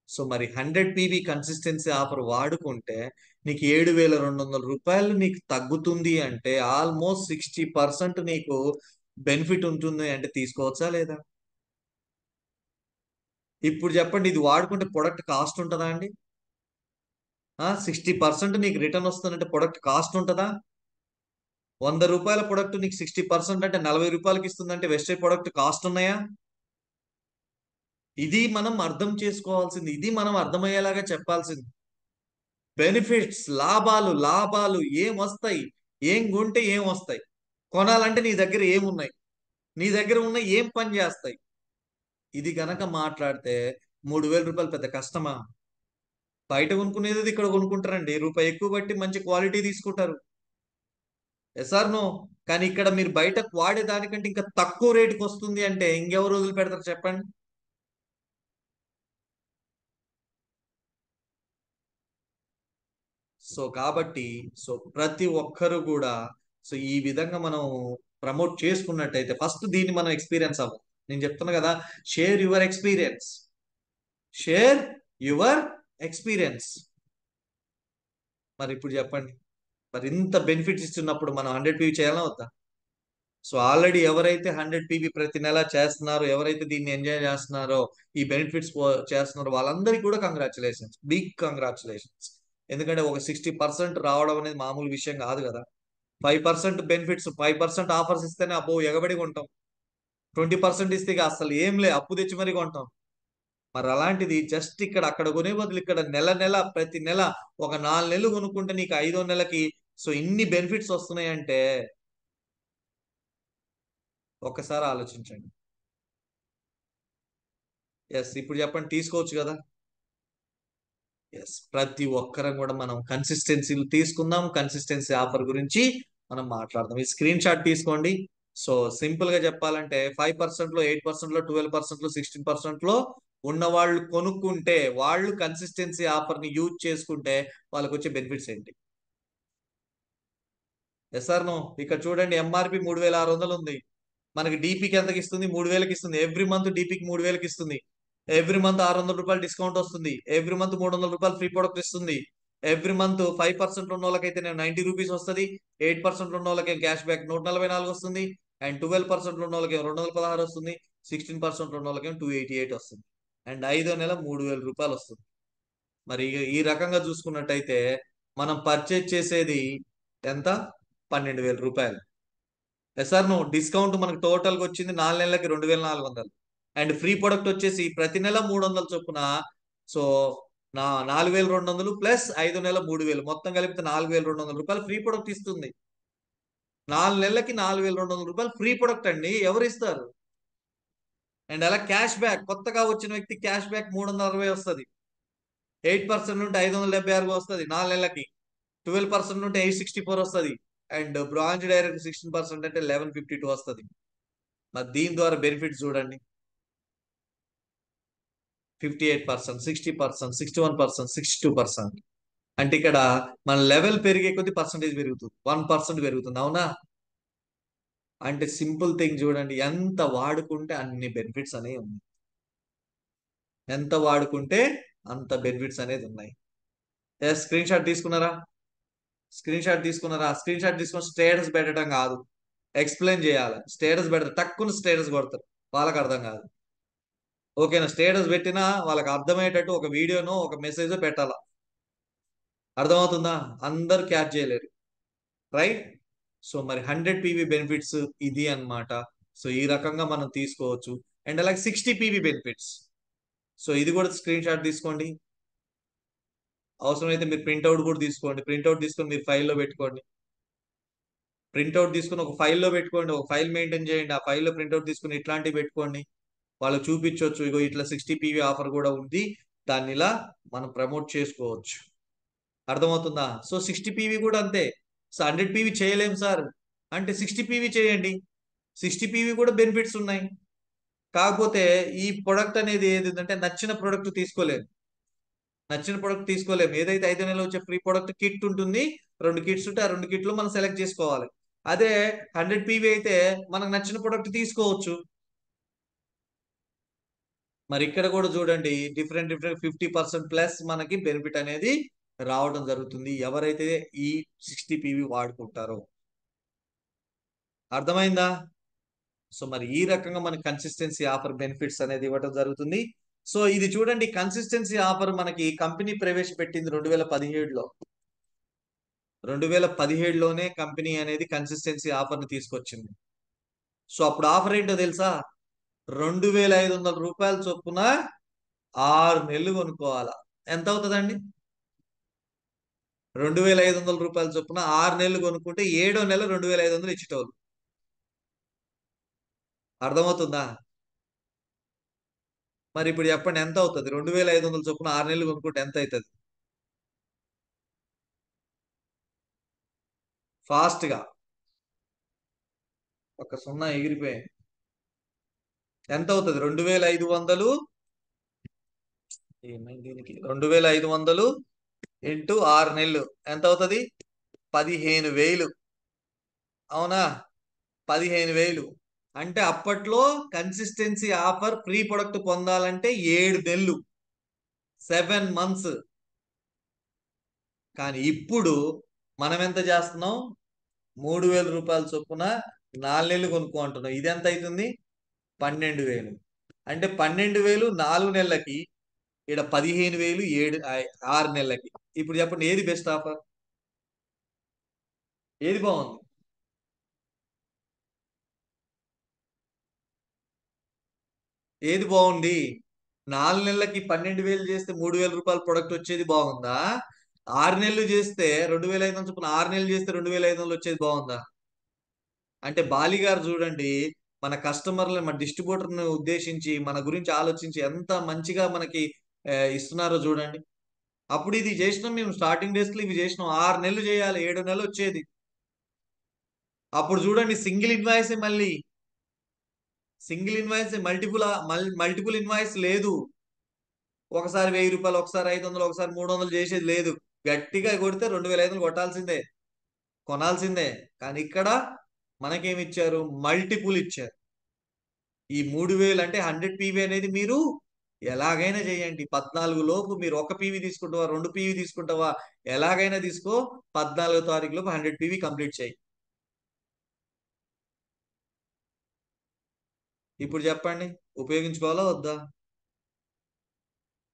A: సో మరి 100 PB కన్సిస్టెన్సీ ఆఫర్ వాడుకుంటే నీకు 7,200 రూపాయలు నీకు తగ్గుతుంది అంటే ఆల్మోస్ట్ 60% నీకు బెనిఫిట్ ఉంటుంది అంటే తీసుకోవచ్చా లేదా? ఇప్పుడు చెప్పండి, ఇది వాడుకుంటే ప్రొడక్ట్ కాస్ట్ ఉంటుందా అండి? 60% నీకు రిటర్న్ వస్తుందంటే ప్రొడక్ట్ కాస్ట్ ఉంటుందా? 100 రూపాయల ప్రొడక్ట్ నీకు 60% అంటే 40 రూపాయలకి ఇస్తుందంటే వెస్టేజ్ ప్రొడక్ట్ కాస్ట్ ఉన్నాయా? ఇది మనం అర్థం చేసుకోవాల్సింది, ఇది మనం అర్థమయ్యేలాగా చెప్పాల్సింది. బెనిఫిట్స్, లాభాలు లాభాలు ఏం వస్తాయి, ఏం కొంటే ఏం వస్తాయి, కొనాలంటే నీ దగ్గర ఏమున్నాయి, నీ దగ్గర ఉన్న ఏం పని చేస్తాయి, ఇది గనక మాట్లాడితే 3,000 రూపాయలు పెద్ద కష్టమా? బయట కొనుక్కునేది ఇక్కడ కొనుక్కుంటారండి, రూపాయి ఎక్కువ బట్టి మంచి క్వాలిటీ తీసుకుంటారు. Yes or no? కానీ ఇక్కడ మీరు బయటకు వాడేదానికంటే ఇంకా తక్కువ రేటుకి వస్తుంది అంటే ఇంకెవరు వదిలి పెడతారు చెప్పండి? సో కాబట్టి, సో ప్రతి ఒక్కరు కూడా, సో ఈ విధంగా మనం ప్రమోట్ చేసుకున్నట్టయితే ఫస్ట్ దీన్ని మనం ఎక్స్పీరియన్స్ అవ్వం. నేను చెప్తున్నా కదా, share your experience, share your experience. మరి ఇప్పుడు చెప్పండి, మరి ఇంత బెనిఫిట్స్ ఇస్తున్నప్పుడు మనం 100 PB చేయాలా వద్దా? సో ఆల్రెడీ ఎవరైతే 100 PB ప్రతి నెల చేస్తున్నారో, ఎవరైతే దీన్ని ఎంజాయ్ చేస్తున్నారో, ఈ బెనిఫిట్స్ చేస్తున్నారో వాళ్ళందరికీ కూడా కంగ్రాచులేషన్స్, బిగ్ కంగ్రాచులేషన్స్. ఎందుకంటే ఒక 60% రావడం అనేది మామూలు విషయం కాదు కదా. 5% బెనిఫిట్స్, 5% ఆఫర్స్ ఇస్తేనే అబ్బో ఎగబడి కొంటాం. 20% ఇస్తే ఇక అసలు ఏం లే, అప్పు తెచ్చి మరీ కొంటాం. మరి అలాంటిది జస్ట్ ఇక్కడ అక్కడ కొనే బదులు ఇక్కడ నెల నెల ప్రతి నెల ఒక 4 నెలలు కొనుక్కుంటే నీకు 5వ నెలకి సో ఇన్ని బెనిఫిట్స్ వస్తున్నాయంటే ఒక్కసారి ఆలోచించండి. ఎస్, ఇప్పుడు చెప్పండి, తీసుకోవచ్చు కదా. ఎస్, ప్రతి ఒక్కరం కూడా మనం కన్సిస్టెన్సీలు తీసుకుందాం, కన్సిస్టెన్సీ ఆఫర్ గురించి మనం మాట్లాడదాం. ఈ స్క్రీన్ షాట్ తీసుకోండి. సో సింపుల్ గా చెప్పాలంటే 5% లో, 8% లో, 12% లో, 16% లో ఉన్న వాళ్ళు కొనుక్కుంటే, వాళ్ళు కన్సిస్టెన్సీ ఆఫర్ ని యూజ్ చేసుకుంటే వాళ్ళకి వచ్చే బెనిఫిట్స్ ఏంటి? Yes or no? ఇక్కడ చూడండి, ఎంఆర్పి 3,600 ఉంది, మనకి డిపికి ఎంతకి ఇస్తుంది? 3,000కి ఇస్తుంది. ఎవ్రీ మంత్ డిపికి 3,000కి ఇస్తుంది. ఎవ్రీ మంత్ 600 రూపాయలు డిస్కౌంట్ వస్తుంది. ఎవ్రీ మంత్ 300 రూపాయలు ఫ్రీ ప్రొడక్ట్ ఇస్తుంది. ఎవ్రీ మంత్ 5% ఉన్న వాళ్ళకైతే నేను 90 రూపీస్ వస్తుంది. 8% ఉన్న వాళ్ళకి క్యాష్ బ్యాక్ 144 వస్తుంది. అండ్ 12% ఉన్న వాళ్ళకి 216 వస్తుంది. 16% ఉన్న వాళ్ళకి 288 వస్తుంది. అండ్ 5వ నెల 3,000 రూపాయలు వస్తుంది. మరి ఈ రకంగా చూసుకున్నట్టయితే మనం పర్చేజ్ చేసేది ఎంత? 12,000 రూపాయలు. Yes or no? డిస్కౌంట్ మనకు టోటల్ గా వచ్చింది 4 నెలలకి 2,400. అండ్ ఫ్రీ ప్రొడక్ట్ వచ్చేసి ప్రతి నెల 300 చొప్పున. సో 4,200 ప్లస్ 5వ నెల 3,000, మొత్తం కలిపితే 4,200 రూపాయలు ఫ్రీ ప్రొడక్ట్ ఇస్తుంది. 4 నెలలకి 4,200 రూపాయలు ఫ్రీ ప్రొడక్ట్ అండి, ఎవరు ఇస్తారు? అండ్ అలా క్యాష్ బ్యాక్, కొత్తగా వచ్చిన వ్యక్తి క్యాష్ బ్యాక్ 360 వస్తుంది. 8% నుండి 576 వస్తుంది 4 నెలలకి. 12% నుండి 864 వస్తుంది. అండ్ బ్రాంచ్ డైరెక్ట్ 16% అంటే 1152 వస్తుంది. మరి దీని ద్వారా బెనిఫిట్స్ చూడండి, 58%, 60%, 61%, 62%. అంటే ఇక్కడ మన లెవెల్ పెరిగే కొద్ది పర్సంటేజ్ పెరుగుతుంది, 1% పెరుగుతుంది, అవునా? అంటే సింపుల్ థింగ్ చూడండి, ఎంత వాడుకుంటే అన్ని బెనిఫిట్స్ అనేవి ఉన్నాయి. ఎంత వాడుకుంటే అంత బెనిఫిట్స్ అనేది ఉన్నాయి. స్క్రీన్ షాట్ తీసుకున్నారా? స్క్రీన్ షాట్ తీసుకున్నారా? స్క్రీన్ షాట్ తీసుకొని స్టేటస్ పెట్టడం కాదు, ఎక్స్ప్లెయిన్ చేయాలి. స్టేటస్ పెడతారు, తక్కువ స్టేటస్ కొడతారు, వాళ్ళకి అర్థం కాదు. ఓకేనా? స్టేటస్ పెట్టినా వాళ్ళకి అర్థమయ్యేటట్టు ఒక వీడియోనో ఒక మెసేజ్ పెట్టాలా. అర్థమవుతుందా? అందరు క్యాచ్ చేయలేరు, రైట్? సో మరి 100 PV బెనిఫిట్స్ ఇది అన్నమాట. సో ఈ రకంగా మనం తీసుకోవచ్చు. అండ్ అలాగే 60 PV బెనిఫిట్స్. సో ఇది కూడా స్క్రీన్ షాట్ తీసుకోండి. అవసరమైతే మీరు ప్రింట్అవుట్ కూడా తీసుకోండి. ప్రింట్అవుట్ తీసుకొని మీరు ఫైల్లో పెట్టుకోండి. ప్రింట్అవుట్ తీసుకుని ఒక ఫైల్లో పెట్టుకోండి, ఒక ఫైల్ మెయింటైన్ చేయండి. ఆ ఫైల్లో ప్రింట్అవుట్ తీసుకుని ఇట్లాంటివి పెట్టుకోండి. వాళ్ళకి చూపించవచ్చు, ఇగో ఇట్లా 60 PV ఆఫర్ కూడా ఉంది, దాన్ని ఇలా మనం ప్రమోట్ చేసుకోవచ్చు. అర్థమవుతుందా? సో 60 PV కూడా అంతే. సో 100 PV చేయలేం సార్ అంటే 60 PV చేయండి. 60 PV కూడా బెనిఫిట్స్ ఉన్నాయి. కాకపోతే ఈ ప్రొడక్ట్ అనేది ఏదంటే నచ్చిన ప్రొడక్ట్ తీసుకోలేము. నచ్చిన ప్రొడక్ట్ తీసుకోలేము. ఏదైతే 5 నెలలు వచ్చే ఫ్రీ ప్రొడక్ట్ కిట్ ఉంటుంది, 2 కిట్స్ ఉంటాయి. ఆ 2 కిట్లు మనం సెలెక్ట్ చేసుకోవాలి. అదే 100 PV అయితే మనకు నచ్చిన ప్రొడక్ట్ తీసుకోవచ్చు. మరి ఇక్కడ కూడా చూడండి, డిఫరెంట్ డిఫరెంట్ 50% ప్లస్ మనకి బెనిఫిట్ అనేది రావడం జరుగుతుంది ఎవరైతే ఈ 60 PV వాడుకుంటారో. అర్థమైందా? సో మరి ఈ రకంగా మనకి కన్సిస్టెన్సీ ఆఫర్ బెనిఫిట్స్ అనేది ఇవ్వడం జరుగుతుంది. సో ఇది చూడండి, కన్సిస్టెన్సీ ఆఫర్ మనకి కంపెనీ ప్రవేశపెట్టింది 2017లో. 2017లోనే కంపెనీ అనేది కన్సిస్టెన్సీ ఆఫర్ ని తీసుకొచ్చింది. సో అప్పుడు ఆఫర్ ఏంటో తెలుసా? 2500 రూపాయల చొప్పున 6 నెలలు కొనుక్కోవాలా. ఎంత అవుతుందండి? 2500 రూపాయల చొప్పున 6 నెలలు కొనుక్కుంటే 7వ నెల 2500 ఇచ్చేటోళ్ళు. అర్థమవుతుందా? మరి ఇప్పుడు చెప్పండి, ఎంత అవుతుంది? 2500 చొప్పున 6 నెలలు కొనుక్కుంటే ఎంత అవుతుంది? ఫాస్ట్ గా ఒక సున్నా ఎగిరిపోయింది. ఎంత అవుతుంది? 2500 ఏమైంది దీనికి? 2500 ఇంటూ 6 నెలలు ఎంత అవుతుంది? 15,000. అవునా? 15,000 అంటే అప్పట్లో కన్సిస్టెన్సీ ఆఫర్ ఫ్రీ ప్రొడక్ట్ పొందాలంటే 7 నెలలు, 7 months. కానీ ఇప్పుడు మనం ఎంత చేస్తున్నాం? 3,000 రూపాయల చొప్పున 4 నెలలు కొనుక్కుంటున్నాం. ఇది ఎంత అవుతుంది? 12,000. అంటే 12,000 4 నెలలకి, ఇక్కడ 15,000 6 నెలలకి. ఇప్పుడు చెప్పండి, ఏది బెస్ట్ ఆఫర్? ఏది బాగుంది? ఏది బాగుంది? 4 నెలలకి 12,000 చేస్తే 3,000 రూపాయల ప్రొడక్ట్ వచ్చేది బాగుందా? 6 నెలలు చేస్తే 2,500 చొప్పున 6 నెలలు చేస్తే 2,500 వచ్చేది బాగుందా? అంటే బాలి గారు చూడండి, మన కస్టమర్లను, మన డిస్ట్రిబ్యూటర్ని ఉద్దేశించి మన గురించి ఆలోచించి ఎంత మంచిగా మనకి ఇస్తున్నారో చూడండి. అప్పుడు ఇది చేసినాం మేము, స్టార్టింగ్ డేస్ లో ఇవి చేసినాం. 6 నెలలు చేయాలి, 7వ నెల వచ్చేది. అప్పుడు చూడండి, సింగిల్ ఇన్వాయిస్, మళ్ళీ సింగిల్ ఇన్వాయిస్, మల్టిపుల్ ఇన్వాయిస్ లేదు. ఒకసారి 1,000 రూపాయలు, ఒకసారి 500, ఒకసారి 300 చేసేది లేదు. గట్టిగా కొడితే 2,500 కొట్టాల్సిందే, కొనాల్సిందే. కానీ ఇక్కడ మనకేమి ఇచ్చారు? మల్టిపుల్ ఇచ్చారు. ఈ 3,000 అంటే 100 PV అనేది మీరు ఎలాగైనా చేయండి. 14 లోపు మీరు 1 PV తీసుకుంటావా, 2 PV తీసుకుంటావా, ఎలాగైనా తీసుకో. 14వ తారీఖు లోపు 100 PV కంప్లీట్ చేయి. ఇప్పుడు చెప్పండి, ఉపయోగించుకోవాలా వద్దా?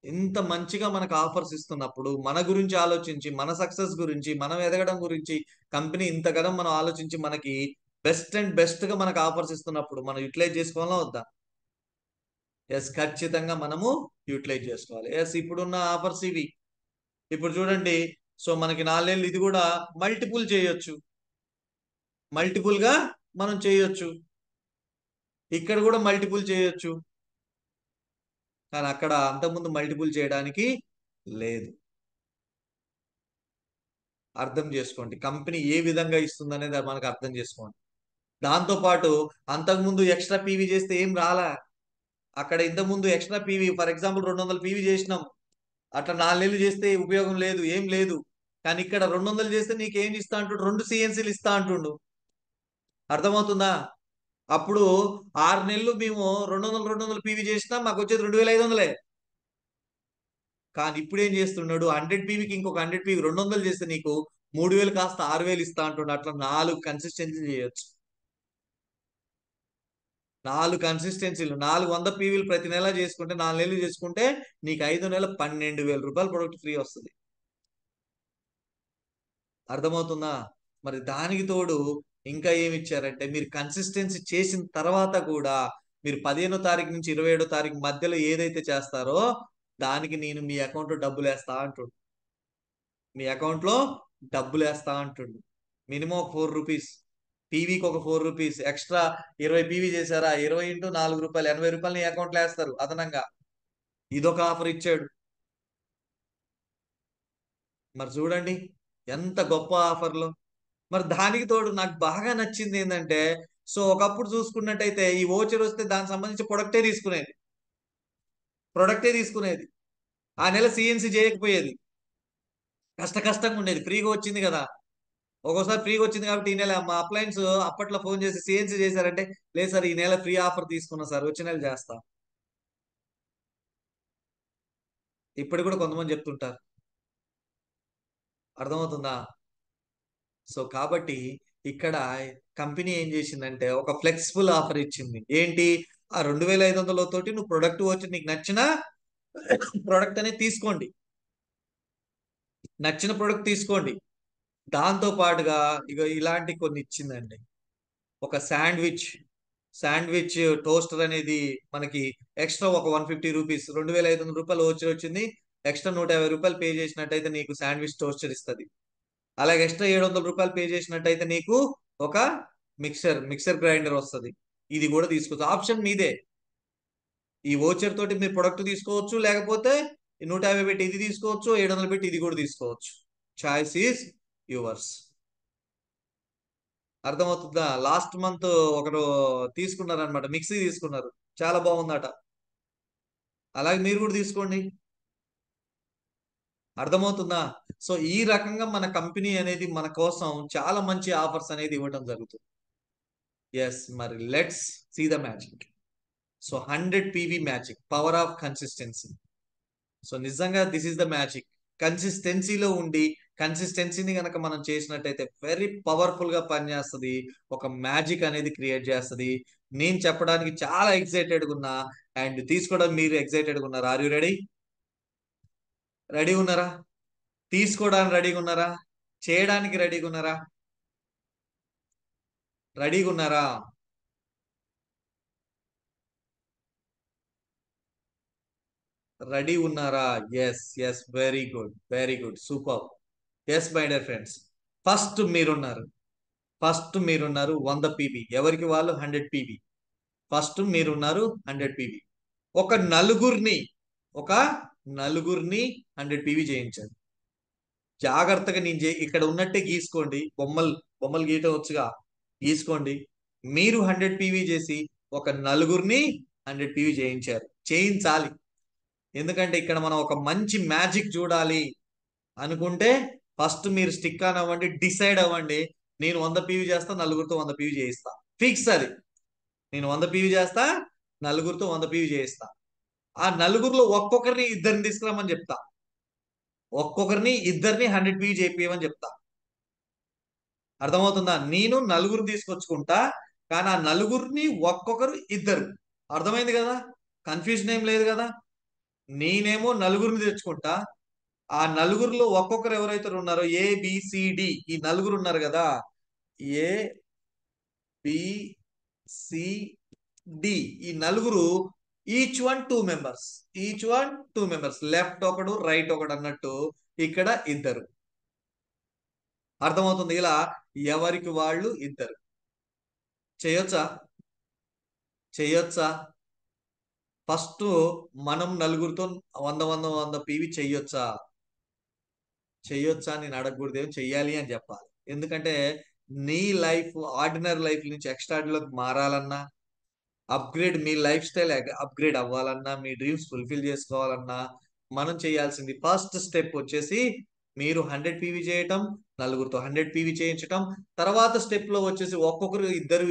A: ఇంత మంచిగా మనకు ఆఫర్స్ ఇస్తున్నప్పుడు మన గురించి ఆలోచించి, మన సక్సెస్ గురించి, మనం ఎదగడం గురించి కంపెనీ ఇంతగానం మనం ఆలోచించి మనకి బెస్ట్ అండ్ బెస్ట్ గా మనకు ఆఫర్స్ ఇస్తున్నప్పుడు మనం యూటిలైజ్ చేసుకోవాలా వద్దా? ఎస్, ఖచ్చితంగా మనము యూటిలైజ్ చేసుకోవాలి. ఎస్, ఇప్పుడున్న ఆఫర్స్ ఇవి. ఇప్పుడు చూడండి, సో మనకి 4 నెలలు ఇది కూడా మల్టిపుల్ చేయొచ్చు, మల్టిపుల్ గా మనం చేయొచ్చు. ఇక్కడ కూడా మల్టిపుల్ చేయొచ్చు. కానీ అక్కడ అంతకుముందు మల్టిపుల్ చేయడానికి లేదు. అర్థం చేసుకోండి, కంపెనీ ఏ విధంగా ఇస్తుంది అనేది మనకు అర్థం చేసుకోండి. దాంతో పాటు అంతకుముందు ఎక్స్ట్రా పీవీ చేస్తే ఏం రాలా. అక్కడ ఇంతకుముందు extra PV, for example 200 PV చేసినాం, అట్లా 4 నెలలు చేస్తే ఉపయోగం లేదు, ఏం లేదు. కానీ ఇక్కడ 200 చేస్తే నీకేం ఇస్తా అంటుండు? 2 CNCలు ఇస్తా అంటుండు. అర్థమవుతుందా? అప్పుడు 6 నెలలు మేము 200 PV చేసినా మాకు వచ్చేది 2,500. కానీ ఇప్పుడు ఏం చేస్తున్నాడు, 100 పీవీకి ఇంకొక 100 పీవీ 200 చేస్తే నీకు 3000 కాస్త 6000 ఇస్తా అంటుండు. అట్లా 4 కన్సిస్టెన్సీ చేయొచ్చు. 4 కన్సిస్టెన్సీలు 400 పీవీలు ప్రతి నెల చేసుకుంటే 4 నెలలు చేసుకుంటే నీకు 5 నెలలు 12,000 రూపాయలు ప్రొడక్ట్ ఫ్రీ వస్తుంది. అర్థమవుతుందా? మరి దానికి తోడు ఇంకా ఏమి ఇచ్చారంటే, మీరు కన్సిస్టెన్సీ చేసిన తర్వాత కూడా మీరు 15వ తారీఖు నుంచి 27వ తారీఖు మధ్యలో ఏదైతే చేస్తారో దానికి నేను మీ అకౌంట్ లో డబ్బులు వేస్తా అంటుండు. మీ అకౌంట్ లో డబ్బులు వేస్తా అంటుండు. మినిమం ఒక ₹4, పీవీకి ఒక ₹4 ఎక్స్ట్రా. 20 పీవీ చేశారా, 20 × 4 రూపాయలు, ₹80 నీ అకౌంట్ లో వేస్తారు అదనంగా. ఇదొక ఆఫర్ ఇచ్చాడు. మరి చూడండి ఎంత గొప్ప ఆఫర్లు. మరి దానికి తోడు నాకు బాగా నచ్చింది ఏంటంటే, సో ఒకప్పుడు చూసుకున్నట్టయితే ఈ ఓచర్ వస్తే దానికి సంబంధించి ప్రొడక్టే తీసుకునేది. ఆ నెల సిఎన్సి చేయకపోయేది, కష్టంగా ఉండేది. ఫ్రీగా వచ్చింది కదా, ఒక్కోసారి ఫ్రీగా వచ్చింది కాబట్టి ఈ నెల మా అప్లయన్స్ అప్పట్లో ఫోన్ చేసి సిఎన్సి చేశారంటే, లేదు సార్ ఈ నెల ఫ్రీ ఆఫర్ తీసుకున్నా సార్, వచ్చే నెల చేస్తా. ఇప్పుడు కూడా కొంతమంది చెప్తుంటారు. అర్థమవుతుందా? సో కాబట్టి ఇక్కడ కంపెనీ ఏం చేసిందంటే ఒక ఫ్లెక్సిబుల్ ఆఫర్ ఇచ్చింది. ఏంటి? ఆ 2500 తోటి నువ్వు ప్రొడక్ట్ వచ్చి నీకు నచ్చిన ప్రొడక్ట్ అనేది తీసుకోండి, నచ్చిన ప్రొడక్ట్ తీసుకోండి. దాంతో పాటుగా ఇక ఇలాంటి కొన్ని ఇచ్చిందండి. ఒక శాండ్విచ్ టోస్టర్ అనేది మనకి ఎక్స్ట్రా ఒక ₹150, ₹2500 వచ్చింది. ఎక్స్ట్రా ₹150 పే చేసినట్టయితే నీకు శాండ్విచ్ టోస్టర్ ఇస్తుంది. అలాగే ఎక్స్ట్రా ₹700 పే చేసినట్టయితే నీకు ఒక మిక్సర్ గ్రైండర్ వస్తుంది. ఇది కూడా తీసుకోవచ్చు, ఆప్షన్ మీదే. ఈ ఓచర్ తోటి మీరు ప్రొడక్ట్ తీసుకోవచ్చు, లేకపోతే 150 పెట్టి ఇది తీసుకోవచ్చు, 700 పెట్టి ఇది కూడా తీసుకోవచ్చు. Choice is yours. అర్థమవుతుందా? లాస్ట్ మంత్ ఒకరు తీసుకున్నారనమాట, మిక్సీ తీసుకున్నారు, చాలా బాగుందట. అలాగే మీరు కూడా తీసుకోండి. అర్థమవుతుందా? సో ఈ రకంగా మన కంపెనీ అనేది మన కోసం చాలా మంచి ఆఫర్స్ అనేది ఇవ్వడం జరుగుతుంది. ఎస్, మరి let's see the magic. So 100 PV magic, power of consistency. So నిజంగా దిస్ ఈస్ ద మ్యాజిక్. కన్సిస్టెన్సీలో ఉండి కన్సిస్టెన్సీని కనుక మనం చేసినట్టయితే వెరీ పవర్ఫుల్ గా పనిచేస్తుంది, ఒక మ్యాజిక్ అనేది క్రియేట్ చేస్తుంది. నేను చెప్పడానికి చాలా ఎక్సైటెడ్గా ఉన్నా, అండ్ తీసుకోవడం మీరు ఎక్సైటెడ్గా ఉన్నారా? Are you ready? రెడీ ఉన్నారా? తీసుకోవడానికి రెడీగా ఉన్నారా? చేయడానికి రెడీగా ఉన్నారా? రెడీగా ఉన్నారా? రెడీ ఉన్నారా? Yes yes, very good, super. Yes my dear friends, first మీరున్నారు ఫస్ట్ మీరున్నారు 100 పీవీ, ఎవరికి వాళ్ళు 100 పీవీ. ఫస్ట్ మీరున్నారు 100 పీవీ. ఒక నలుగురిని ఒక నలుగురిని 100 పీవీ చేయించారు. జాగ్రత్తగా నేను ఇక్కడ ఉన్నట్టే గీసుకోండి, బొమ్మలు గీయటం వచ్చుగా, గీసుకోండి. మీరు 100 పీవీ చేసి ఒక నలుగురిని 100 పీవీ చేయించాలి. ఎందుకంటే ఇక్కడ మనం ఒక మంచి మ్యాజిక్ చూడాలి అనుకుంటే ఫస్ట్ మీరు స్టిక్ ఆన్ అవ్వండి, డిసైడ్ అవ్వండి. నేను 100 పీవీ చేస్తా, నలుగురితో 100 పీవీ చేయిస్తా. ఫిక్స్ అది. నేను 100 పీవీ చేస్తా, నలుగురితో 100 పీవీ చేయిస్తా. ఆ నలుగురిలో ఒక్కొక్కరిని ఇద్దరిని తీసుకురామని చెప్తా. ఒక్కొక్కరిని ఇద్దరిని 100 పీవీ చేయించమని చెప్తా. అర్థమవుతుందా? నేను నలుగురు తీసుకొచ్చుకుంటా, కానీ ఆ నలుగురిని ఒక్కొక్కరు ఇద్దరు. అర్థమైంది కదా? కన్ఫ్యూజన్ ఏం లేదు కదా? నేనేమో నలుగురిని తెచ్చుకుంటా, ఆ నలుగురిలో ఒక్కొక్కరు ఎవరైతే ఉన్నారో ఏబిసిడి, ఈ నలుగురు ఉన్నారు కదా, ఏ బి సి డి, ఈ నలుగురు ఈచ్ వన్ 2 మెంబర్స్, లెఫ్ట్ ఒకడు రైట్ ఒకడు అన్నట్టు ఇక్కడ ఇద్దరు. అర్థమవుతుంది? ఇలా ఎవరికి వాళ్ళు ఇద్దరు. చేయొచ్చా? ఫస్ట్ మనం నలుగురితో 100 పీవీ చెయ్యొచ్చా? నేను అడగకూడదు, చెయ్యాలి అని చెప్పాలి. ఎందుకంటే నీ లైఫ్ ఆర్డినరీ లైఫ్ నుంచి ఎక్స్ట్రాడినరీలోకి మారాలన్నా, మీ లైఫ్ స్టైల్ అప్గ్రేడ్ అవ్వాలన్నా, మీ డ్రీమ్స్ ఫుల్ఫిల్ చేసుకోవాలన్నా, మనం చేయాల్సింది ఫస్ట్ స్టెప్ వచ్చేసి మీరు 100 పీవీ చేయటం, నలుగురితో 100 పీవీ చేయించటం. తర్వాత స్టెప్ లో వచ్చేసి ఒక్కొక్కరు ఇద్దరు.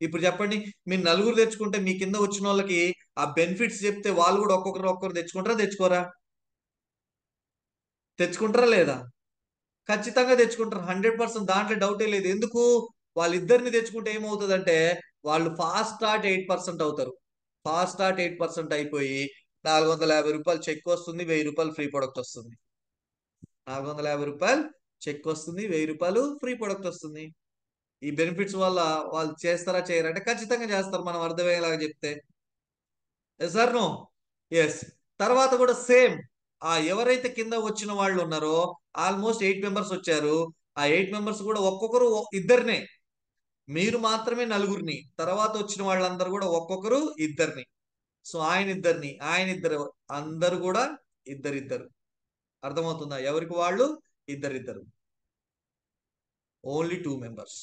A: ఇప్పుడు చెప్పండి, మీరు నలుగురు తెచ్చుకుంటే మీ కింద వచ్చిన వాళ్ళకి ఆ బెనిఫిట్స్ చెప్తే వాళ్ళు కూడా ఒక్కొక్కరు తెచ్చుకుంటారా, తెచ్చుకోరా? తెచ్చుకుంటారా లేదా? ఖచ్చితంగా తెచ్చుకుంటారు. 100% దాంట్లో డౌటే లేదు. ఎందుకు? వాళ్ళిద్దరిని తెచ్చుకుంటే ఏమవుతుందంటే వాళ్ళు ఫాస్ట్ స్టార్ట్ 8% అవుతారు. ఫాస్ట్ స్టార్ట్ 8% అయిపోయి రూ. 450 చెక్ వస్తుంది, రూ. 1000 ఫ్రీ ప్రొడక్ట్ వస్తుంది. రూ. 450 చెక్ వస్తుంది, రూ. 1000 ఫ్రీ ప్రొడక్ట్ వస్తుంది. ఈ బెనిఫిట్స్ వల్ల వాళ్ళు చేస్తారా చేయరంటే ఖచ్చితంగా చేస్తారు, మనం అర్థమయ్యేలాగా చెప్తే. Sir no. ఎస్. తర్వాత కూడా సేమ్. ఎవరైతే కింద వచ్చిన వాళ్ళు ఉన్నారో ఆల్మోస్ట్ 8 మెంబర్స్ వచ్చారు. ఆ 8 మెంబర్స్ కూడా ఒక్కొక్కరు ఇద్దరినే. మీరు మాత్రమే నలుగురిని. తర్వాత వచ్చిన వాళ్ళందరూ కూడా ఒక్కొక్కరు ఇద్దరిని. సో ఆయన ఇద్దరిని, ఆయన ఇద్దరు, అందరు కూడా ఇద్దరిద్దరు. అర్థమవుతుందా? ఎవరికి వాళ్ళు ఇద్దరిద్దరు. Only 2 members.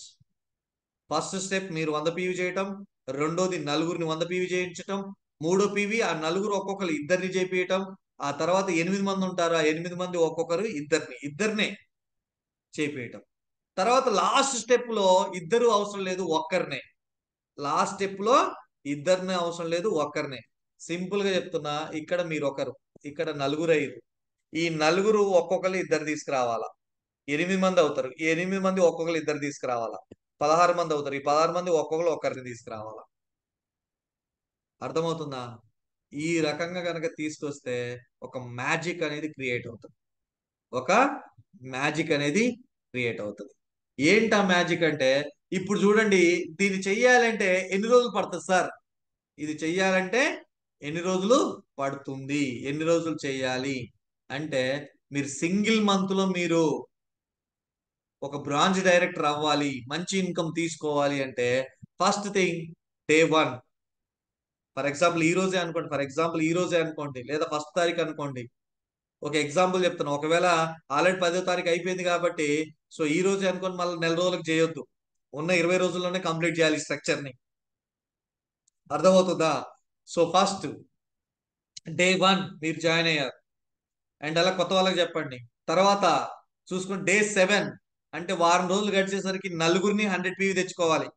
A: ఫస్ట్ స్టెప్ మీరు 100 పీవీ చేయటం. రెండోది నలుగురిని 100 పీవీ చేయించటం. మూడో పీవీ ఆ నలుగురు ఒక్కొక్కరు ఇద్దరిని చేపియటం. ఆ తర్వాత 8 మంది ఉంటారు. ఆ 8 మంది ఒక్కొక్కరు ఇద్దరినే చేపియటం. తర్వాత లాస్ట్ స్టెప్ లో ఇద్దరు అవసరం లేదు, ఒక్కరినే. లాస్ట్ స్టెప్ లో ఇద్దరిని అవసరం లేదు, ఒక్కరినే. సింపుల్ గా చెప్తున్నా, ఇక్కడ మీరు ఒకరు, ఇక్కడ నలుగురు అయ్యారు. ఈ నలుగురు ఒక్కొక్కరు ఇద్దరు తీసుకురావాలా. 8 మంది అవుతారు. ఈ 8 మంది ఒక్కొక్కరు ఇద్దరు తీసుకురావాలా. 16 మంది అవుతారు. ఈ 16 మంది ఒక్కొక్కరు ఒక్కరిని తీసుకురావాలా. అర్థమవుతుందా? ఈ రకంగా కనుక తీసుకొస్తే ఒక మ్యాజిక్ అనేది క్రియేట్ అవుతుంది. ఒక మ్యాజిక్ అనేది క్రియేట్ అవుతుంది. ఏంటా మ్యాజిక్ అంటే, ఇప్పుడు చూడండి, దీన్ని చెయ్యాలంటే ఎన్ని రోజులు పడుతుంది సార్? ఇది చెయ్యాలంటే ఎన్ని రోజులు పడుతుంది, ఎన్ని రోజులు చేయాలి అంటే, మీరు సింగిల్ మంత్ లో మీరు ఒక బ్రాంచ్ డైరెక్టర్ అవ్వాలి, మంచి ఇన్కమ్ తీసుకోవాలి అంటే first thing, day 1. For example ఈ రోజే అనుకోండి, లేదా ఫస్ట్ తారీఖు అనుకోండి. ఒక ఎగ్జాంపుల్ చెప్తాను. ఒకవేళ ఆల్రెడీ 10వ తారీఖు అయిపోయింది కాబట్టి, సో ఈ రోజే అనుకోని మళ్ళీ నెల రోజులకు చేయొద్దు. ఉన్న 20 రోజుల్లోనే కంప్లీట్ చేయాలి స్ట్రక్చర్ ని. అర్థమవుతుందా? సో ఫస్ట్ డే 1 మీరు జాయిన్ అయ్యారు. అండ్ అలా కొత్త వాళ్ళకి చెప్పండి. తర్వాత చూసుకుని డే 7, అంటే వారం రోజులు గడిచేసరికి నలుగురిని 100 పీవీ తెచ్చుకోవాలి.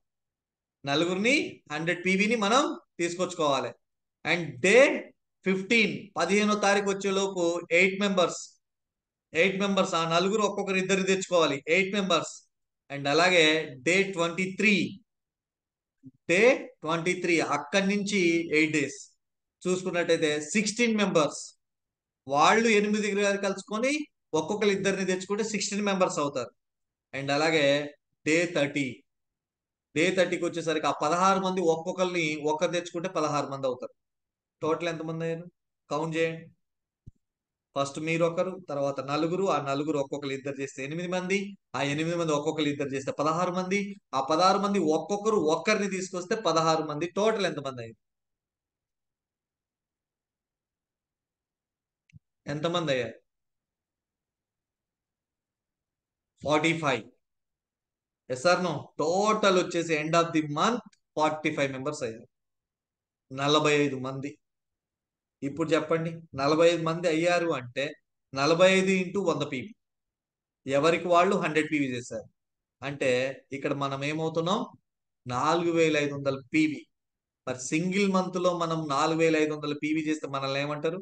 A: నలుగురిని 100 పీవీని మనం తీసుకొచ్చుకోవాలి. అండ్ డే 15, 15వ తారీఖు వచ్చేలోపు 8 మెంబర్స్. 8 మెంబర్స్, ఆ నలుగురు ఒక్కొక్కరు ఇద్దరు తెచ్చుకోవాలి. 8 మెంబర్స్. అండ్ అలాగే డే 23, డే 23 అక్కడి నుంచి 8 డేస్ చూసుకున్నట్టయితే 16 మెంబర్స్. వాళ్ళు 8 కలుసుకొని ఒక్కొక్కరు ఇద్దరిని తెచ్చుకుంటే 16 మెంబర్స్ అవుతారు. అండ్ అలాగే డే 30, డే 30కి వచ్చేసరికి ఆ 16 మంది ఒక్కొక్కరిని ఒక్కరు తెచ్చుకుంటే 16 మంది అవుతారు. టోటల్ ఎంతమంది అయ్యారు? కౌంట్ చేయండి. ఫస్ట్ మీరు ఒకరు, తర్వాత నలుగురు, ఆ నలుగురు ఒక్కొక్కరు ఇద్దరు చేస్తే 8 మంది, ఆ 8 మంది ఒక్కొక్కరు ఇద్దరు చేస్తే 16 మంది, ఆ 16 మంది ఒక్కొక్కరు ఒక్కరిని తీసుకొస్తే 16 మంది. టోటల్ ఎంతమంది అయ్యారు? ఎంతమంది అయ్యారు? 45. Yes or no? టోటల్ వచ్చేసి end of the month 45 members అయ్యారు. 45 మంది. ఇప్పుడు చెప్పండి, 45 మంది అయ్యారు అంటే 45 ఇంటూ 100 పీవీ. ఎవరికి వాళ్ళు 100 పీవీ చేశారు అంటే ఇక్కడ మనం ఏమవుతున్నాం? 4500 పీవీ. మరి సింగిల్ మంత్ లో మనం 4500 పీవీ చేస్తే మనల్ని ఏమంటారు?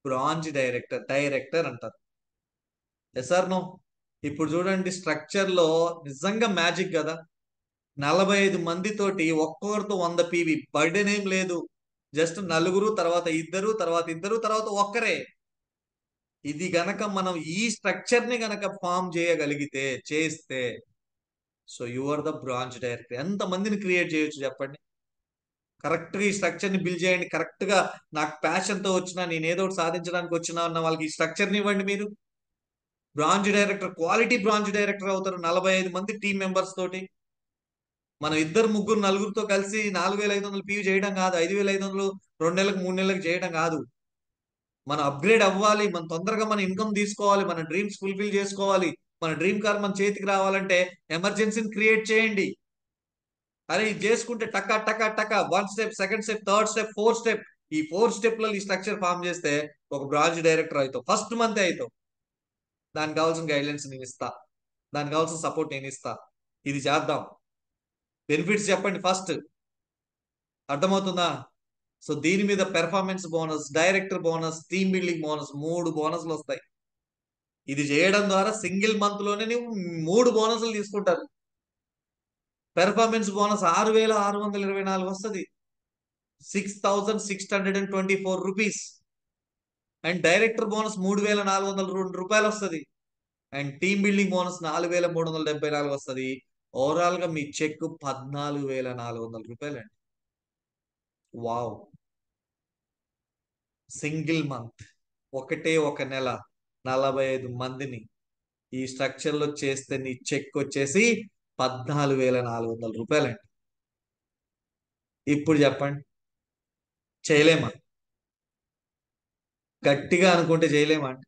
A: బ్రాంచ్ డైరెక్టర్ అంటారు. Yes or no? ఇప్పుడు చూడండి, స్ట్రక్చర్ లో నిజంగా మ్యాజిక్ కదా. 45 మందితోటి ఒక్కొక్కరితో 100 పీవీ, బర్డెన్ ఏం లేదు. జస్ట్ నలుగురు, తర్వాత ఇద్దరు, తర్వాత ఇద్దరు, తర్వాత ఒక్కరే. ఇది గనక మనం ఈ స్ట్రక్చర్ ని గనక ఫామ్ చేయగలిగితే, చేస్తే, so you are the branch director. ఎంత మందిని క్రియేట్ చేయొచ్చు చెప్పండి? కరెక్ట్ గా ఈ స్ట్రక్చర్ ని బిల్డ్ చేయండి. కరెక్ట్ గా నాకు ప్యాషన్ తో వచ్చినా, నేను ఏదో ఒకటి సాధించడానికి వచ్చినా అన్న వాళ్ళకి ఈ స్ట్రక్చర్ ని ఇవ్వండి. మీరు branch director, quality branch director అవుతారు 45 మంది టీం మెంబర్స్ తోటి. మనం ఇద్దరు, ముగ్గురు, నలుగురితో కలిసి 4500 పీవీ చేయడం కాదు, 5500 2 నెలలకు 3 నెలలకు చేయడం కాదు. మనం అప్గ్రేడ్ అవ్వాలి, మన తొందరగా మన ఇన్కమ్ తీసుకోవాలి, మన డ్రీమ్స్ ఫుల్ఫిల్ చేసుకోవాలి, మన డ్రీమ్ కార్ మన చేతికి రావాలంటే ఎమర్జెన్సీని క్రియేట్ చేయండి. అరే ఇది చేసుకుంటే టకా టకా టకా 1 step, second step, third step, fourth step, ఈ 4 స్టెప్లలో ఈ స్ట్రక్చర్ ఫామ్ చేస్తే ఒక బ్రాంచ్ డైరెక్టర్ అవుతావు. ఫస్ట్ మంత్ అవుతావు. దానికి కావాల్సిన గైడ్లైన్స్ నేను ఇస్తా, దానికి కావాల్సిన సపోర్ట్ నేను ఇస్తా. ఇది చేద్దాం. బెనిఫిట్స్ చెప్పండి ఫస్ట్. అర్థమవుతుందా? సో దీని మీద performance bonus, director bonus, team building bonus, 3 బోనస్లు వస్తాయి. ఇది చేయడం ద్వారా సింగిల్ మంత్ లోనే నువ్వు 3 బోనస్లు తీసుకుంటారు. పెర్ఫార్మెన్స్ బోనస్ 6,624 వస్తుంది, 6,624 రూపీస్. అండ్ డైరెక్టర్ బోనస్ 3,402 రూపాయలు వస్తుంది. అండ్ టీమ్ బిల్డింగ్ బోనస్ 4,374 వస్తుంది. ఓవరాల్ గా మీ చెక్ 14,400 రూపాయలు అండి. వావ్! సింగిల్ మంత్, ఒకటే ఒక నెల, 45 మందిని ఈ స్ట్రక్చర్ లో చేస్తే నీ చెక్ వచ్చేసి 14,400 రూపాయలండి. ఇప్పుడు చెప్పండి, చేయలేమా? గట్టిగా అనుకుంటే చేయలేమా అండి?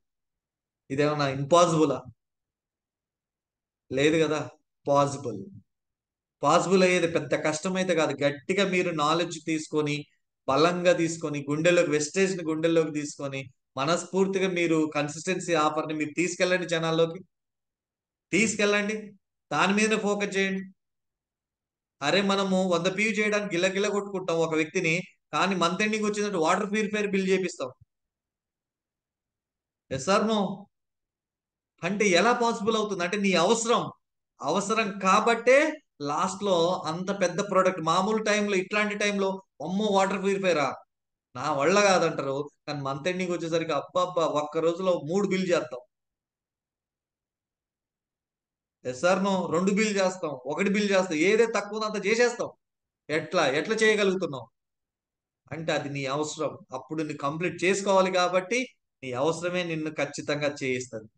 A: ఇదేమన్నా ఇంపాసిబులా? లేదు కదా. పాసిబుల్. పాసిబుల్ అయ్యేది పెద్ద కష్టమైతే కాదు. గట్టిగా మీరు నాలెడ్జ్ తీసుకొని, బలంగా తీసుకొని, గుండెల్లోకి వెస్టేజ్ ని గుండెల్లోకి తీసుకొని, మనస్ఫూర్తిగా మీరు కన్సిస్టెన్సీ ఆఫర్ ని మీరు తీసుకెళ్ళండి, జనాల్లోకి తీసుకెళ్ళండి. దాని మీద ఫోకస్ చేయండి. అరే మనము 100 పీవీ చేయడానికి గిల్ల గిల్ల కొట్టుకుంటాం ఒక వ్యక్తిని, కానీ మంత్ ఎండింగ్ వచ్చినట్టు వాటర్ ప్యూరిఫైర్ బిల్ చేపిస్తాం. Yes or no? అంటే ఎలా పాసిబుల్ అవుతుంది? అంటే నీ అవసరం, అవసరం కాబట్టే లాస్ట్ లో అంత పెద్ద ప్రోడక్ట్. మామూలు టైంలో, ఇట్లాంటి టైంలో అమ్మో వాటర్ ప్యూరిఫైరా నా వల్ల కాదంటారు, కానీ మంత్ ఎండింగ్ వచ్చేసరికి అబ్బబ్బా ఒక్క రోజులో 3 బిల్ చేస్తాం. Yes or no? 2 బిల్ చేస్తాం, 1 బిల్ చేస్తాం, ఏదే తక్కువ అంత చేసేస్తాం. ఎట్లా ఎట్లా చేయగలుగుతున్నాం? అంటే అది నీ అవసరం, అప్పుడు నీ కంప్లీట్ చేసుకోవాలి కాబట్టి నీ అవసరమే నిన్ను ఖచ్చితంగా చేయిస్తుంది.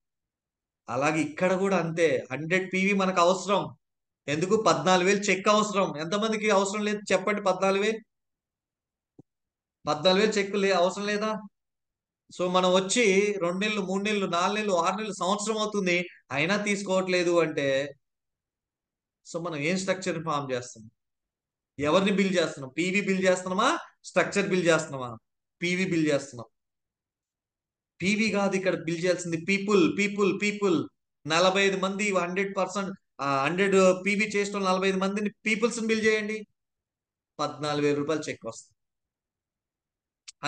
A: అలాగే ఇక్కడ కూడా అంతే, 100 పీవీ మనకు అవసరం. ఎందుకు? 14,000 చెక్ అవసరం. ఎంతమందికి అవసరం లేదు చెప్పండి? 14,000, 14,000 చెక్ అవసరం లేదా? సో మనం వచ్చి 2 నెలలు, 3 నెలలు, 4 నెలలు, 6 నెలలు, సంవత్సరం అవుతుంది, అయినా తీసుకోవట్లేదు అంటే సో మనం ఏం స్ట్రక్చర్ ఫామ్ చేస్తున్నాం? ఎవరిని బిల్ చేస్తున్నాం? పీవీ బిల్ చేస్తున్నామా? స్ట్రక్చర్ బిల్ చేస్తున్నామా? పీవీ బిల్ చేస్తున్నాం. పీవీ కాదు ఇక్కడ బిల్ చేయాల్సింది, పీపుల్, పీపుల్, పీపుల్. 45 మంది, 100%, 100 పీవీ చేసిన 45 మందిని పీపుల్స్ బిల్ చేయండి, 14,000 రూపాయలు చెక్ వస్తుంది.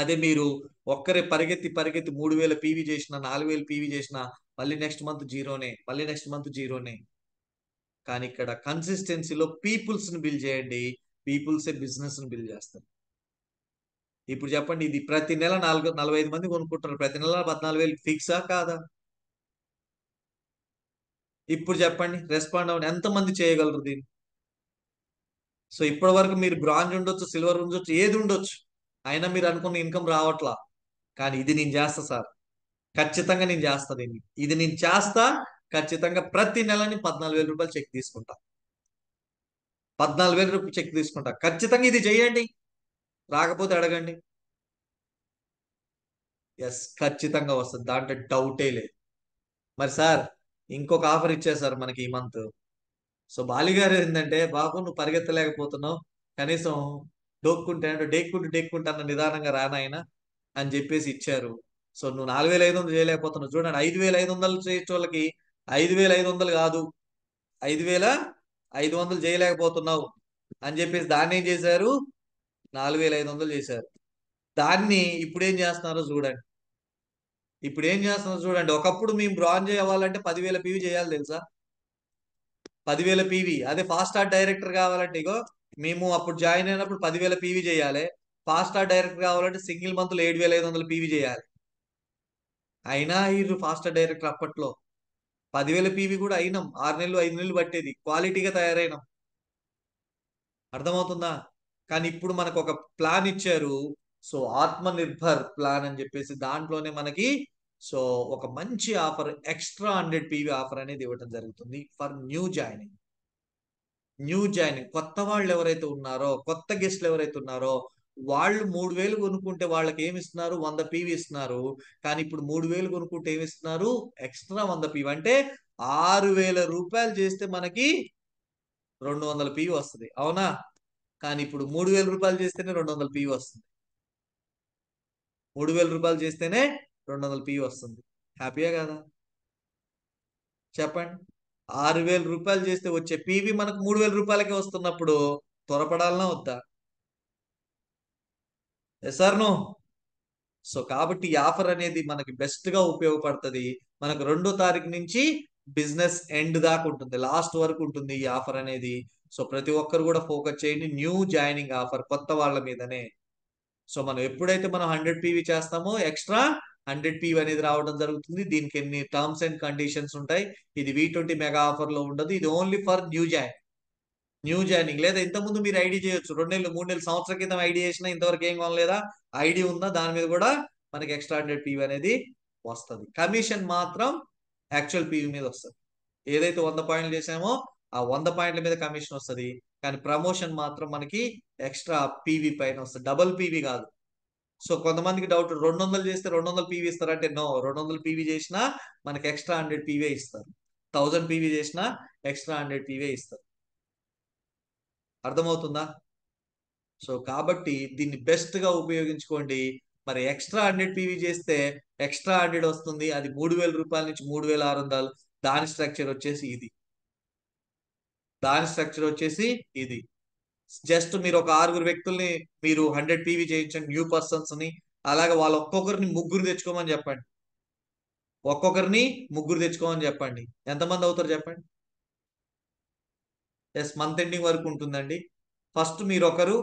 A: అదే మీరు ఒక్కరే పరిగెత్తి పరిగెత్తి 3,000 పీవీ చేసిన, 4,000 పీవీ చేసిన, మళ్ళీ నెక్స్ట్ మంత్ జీరోనే, మళ్ళీ నెక్స్ట్ మంత్ జీరోనే. కానీ ఇక్కడ కన్సిస్టెన్సీలో పీపుల్స్ ని బిల్ చేయండి, పీపుల్సే బిజినెస్ ని బిల్ చేస్తారు. ఇప్పుడు చెప్పండి, ఇది ప్రతి నెల 45 మంది కొనుక్కుంటారు, ప్రతి నెల 14,000 ఫిక్సా కాదా? ఇప్పుడు చెప్పండి, రెస్పాండ్ అవ్వండి, ఎంతమంది చేయగలరు దీన్ని? సో ఇప్పటి వరకు మీరు బ్రాంజ్ ఉండొచ్చు, సిల్వర్ ఉండొచ్చు, ఏది ఉండొచ్చు, అయినా మీరు అనుకున్న ఇన్కమ్ రావట్లా. కానీ ఇది నేను చేస్తా సార్, ఖచ్చితంగా నేను చేస్తా దీన్ని, ఇది నేను చేస్తా. ఖచ్చితంగా ప్రతి నెలని 14,000 రూపాయలు చెక్ తీసుకుంటా, 14,000 రూపాయలు చెక్ తీసుకుంటా. ఖచ్చితంగా ఇది చెయ్యండి, రాకపోతే అడగండి. ఎస్, ఖచ్చితంగా వస్తుంది, దాంట్లో డౌటే లేదు. మరి సార్, ఇంకొక ఆఫర్ ఇచ్చారు సార్ మనకి ఈ మంత్. సో బాలి గారు ఏంటంటే, బాబు నువ్వు పరిగెత్తలేకపోతున్నావు, కనీసం డోక్కుంటే అంటే డేక్కుంటూ డేక్కుంటా అన్న నిదానంగా రానాయన అని చెప్పేసి ఇచ్చారు. సో నువ్వు 4,500 చేయలేకపోతున్నావు, చూడండి 5,500 చేసే వాళ్ళకి 5,500 కాదు, 5,500 చేయలేకపోతున్నావు అని చెప్పేసి దాన్ని ఏం చేశారు? 4,500 చేశారు. దాన్ని ఇప్పుడు ఏం చేస్తున్నారో చూడండి. ఇప్పుడు ఏం చేస్తున్నారో చూడండి. ఒకప్పుడు మేము బ్రాంజ్ అవ్వాలంటే 10,000 పీవీ చేయాలి తెలుసా? 10,000 పీవీ. అదే ఫాస్ట్ స్టార్ డైరెక్టర్ కావాలంటే ఇగో, మేము అప్పుడు జాయిన్ అయినప్పుడు 10,000 పీవీ చేయాలి. ఫాస్ట్ స్టార్ డైరెక్టర్ కావాలంటే సింగిల్ మంత్ లో 7,500 పీవీ చేయాలి. అయినా అయ్యారు ఫాస్ట్ స్టార్ డైరెక్టర్ అప్పట్లో. 10,000 పీవీ కూడా అయినాం, 6 నెలలు 5 నెలలు పట్టేది, క్వాలిటీగా తయారైనాం. అర్థమవుతుందా? కానీ ఇప్పుడు మనకు ఒక ప్లాన్ ఇచ్చారు. సో ఆత్మ నిర్భర్ ప్లాన్ అని చెప్పేసి దాంట్లోనే మనకి సో ఒక మంచి ఆఫర్, ఎక్స్ట్రా 100 పీవీ ఆఫర్ అనేది ఇవ్వడం జరుగుతుంది for new joining. New joining కొత్త వాళ్ళు ఎవరైతే ఉన్నారో, కొత్త గెస్ట్లు ఎవరైతే ఉన్నారో, వాళ్ళు 3,000 కొనుక్కుంటే వాళ్ళకి ఏమి ఇస్తున్నారు? 100 పీవీ ఇస్తున్నారు. కానీ ఇప్పుడు 3,000 కొనుక్కుంటే ఏమి ఇస్తున్నారు? Extra 100 PV. అంటే 6,000 రూపాయలు చేస్తే మనకి 200 పీవీ వస్తుంది, అవునా? కానీ ఇప్పుడు 3,000 రూపాయలు చేస్తేనే 200 పీవీ వస్తుంది. 3,000 రూపాయలు చేస్తేనే 200 పీవీ వస్తుంది. హ్యాపీయా కదా? చెప్పండి. 6,000 రూపాయలు చేస్తే వచ్చే పీవీ మనకు 3,000 రూపాయలకే వస్తున్నప్పుడు త్వరపడాలనా వద్దా? Yes sir no. సో కాబట్టి ఈ ఆఫర్ అనేది మనకి బెస్ట్ గా ఉపయోగపడుతుంది. మనకు 2వ తారీఖు నుంచి బిజినెస్ ఎండ్ దాకా ఉంటుంది, లాస్ట్ వరకు ఉంటుంది ఈ ఆఫర్ అనేది. సో ప్రతి ఒక్కరు కూడా ఫోకస్ చేయండి, న్యూ జాయినింగ్ ఆఫర్ కొత్త వాళ్ళ మీదనే. సో మనం ఎప్పుడైతే మనం 100 PV చేస్తామో ఎక్స్ట్రా 100 PV అనేది రావడం జరుగుతుంది. దీనికి ఎన్ని టర్మ్స్ అండ్ కండిషన్స్ ఉంటాయి. ఇది V20 మెగా ఆఫర్ లో ఉండదు, ఇది ఓన్లీ ఫర్ న్యూ జాయినింగ్. లేదా ఇంతకుముందు మీరు ఐడి చేయొచ్చు, 2 నెలలు 3 నెలలు సంవత్సరం క్రితం ఐడి చేసినా ఇంతవరకు ఏం కొనలేదా, ఐడి ఉందా, దాని మీద కూడా మనకి ఎక్స్ట్రా 100 PV అనేది వస్తుంది. కమిషన్ మాత్రం యాక్చువల్ పీవీ మీద వస్తుంది. ఏదైతే 100 పాయింట్లు చేసామో ఆ 100 పాయింట్ల మీద కమిషన్ వస్తుంది. కానీ ప్రమోషన్ మాత్రం మనకి ఎక్స్ట్రా పీవీ పైన వస్తుంది, డబుల్ పీవీ కాదు. సో కొంతమందికి డౌట్, 200 చేస్తే 200 PV ఇస్తారంటే నో, 200 PV చేసినా మనకి ఎక్స్ట్రా 100 PV ఇస్తారు. 1000 PV చేసినా ఎక్స్ట్రా 100 PV ఇస్తారు. అర్థమవుతుందా? సో కాబట్టి దీన్ని బెస్ట్ గా ఉపయోగించుకోండి. మరి ఎక్స్ట్రా 100 PV చేస్తే ఎక్స్ట్రా 100 వస్తుంది, అది 3000 రూపాయల నుంచి 3600. దాని స్ట్రక్చర్ వచ్చేసి ఇది, దాని స్ట్రక్చర్ వచ్చేసి ఇది. జస్ట్ మీరు ఒక 6 వ్యక్తుల్ని మీరు 100 PV చేయించండి, న్యూ పర్సన్స్ ని. అలాగే వాళ్ళ ఒక్కొక్కరిని ముగ్గురు తెచ్చుకోమని చెప్పండి, ఒక్కొక్కరిని ముగ్గురు తెచ్చుకోమని చెప్పండి. ఎంతమంది అవుతారు చెప్పండి? ఎస్, మంత్ ఎండింగ్ వరకు ఉంటుందండి. ఫస్ట్ మీరు ఒకరు,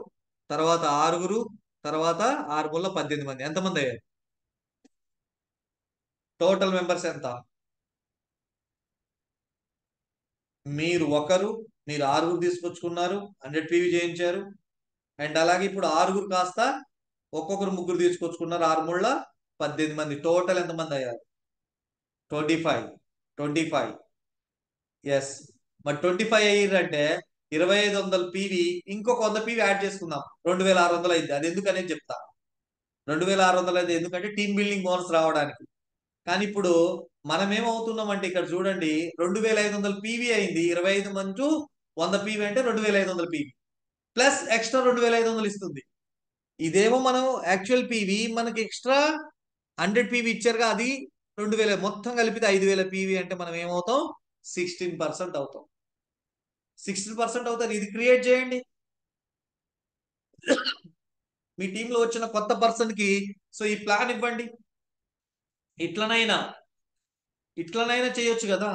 A: తర్వాత 6, తర్వాత 6 × 18 మంది. ఎంతమంది అయ్యారు టోటల్ మెంబర్స్ ఎంత? మీరు ఒకరు, మీరు 6 తీసుకొచ్చుకున్నారు, 100 PV చేయించారు. అండ్ అలాగే ఇప్పుడు 6 కాస్త ఒక్కొక్కరు ముగ్గురు తీసుకొచ్చుకున్నారు, 6 × 3 = 18 మంది. టోటల్ ఎంతమంది అయ్యారు? 25. ఎస్. మరి 25 అయ్యారంటే 2500 PV, ఇంకొక 100 PV యాడ్ చేసుకుందాం, 2600 అయింది. అది ఎందుకనేది చెప్తా. 2600 అయితే ఎందుకంటే టీమ్ బిల్డింగ్ బోనస్ రావడానికి. కానీ ఇప్పుడు మనం ఏమవుతున్నాం అంటే ఇక్కడ చూడండి, 2500 PV అయింది. 25 × 100 PV అంటే 2500 PV ప్లస్ ఎక్స్ట్రా 2500 ఇస్తుంది. ఇదేమో మనం యాక్చువల్ పీవీ మనకి ఎక్స్ట్రా 100 PV ఇచ్చారుగా, అది 2000. మొత్తం కలిపితే 5000 PV అంటే మనం ఏమవుతాం? 16% అవుతాం. 16% అవుతారు. ఇది క్రియేట్ చేయండి. మీ టీంలో వచ్చిన కొత్త పర్సన్ కి సో ఈ ప్లాన్ ఇవ్వండి. ఇట్లనైనా ఇట్లనైనా చేయొచ్చు కదా.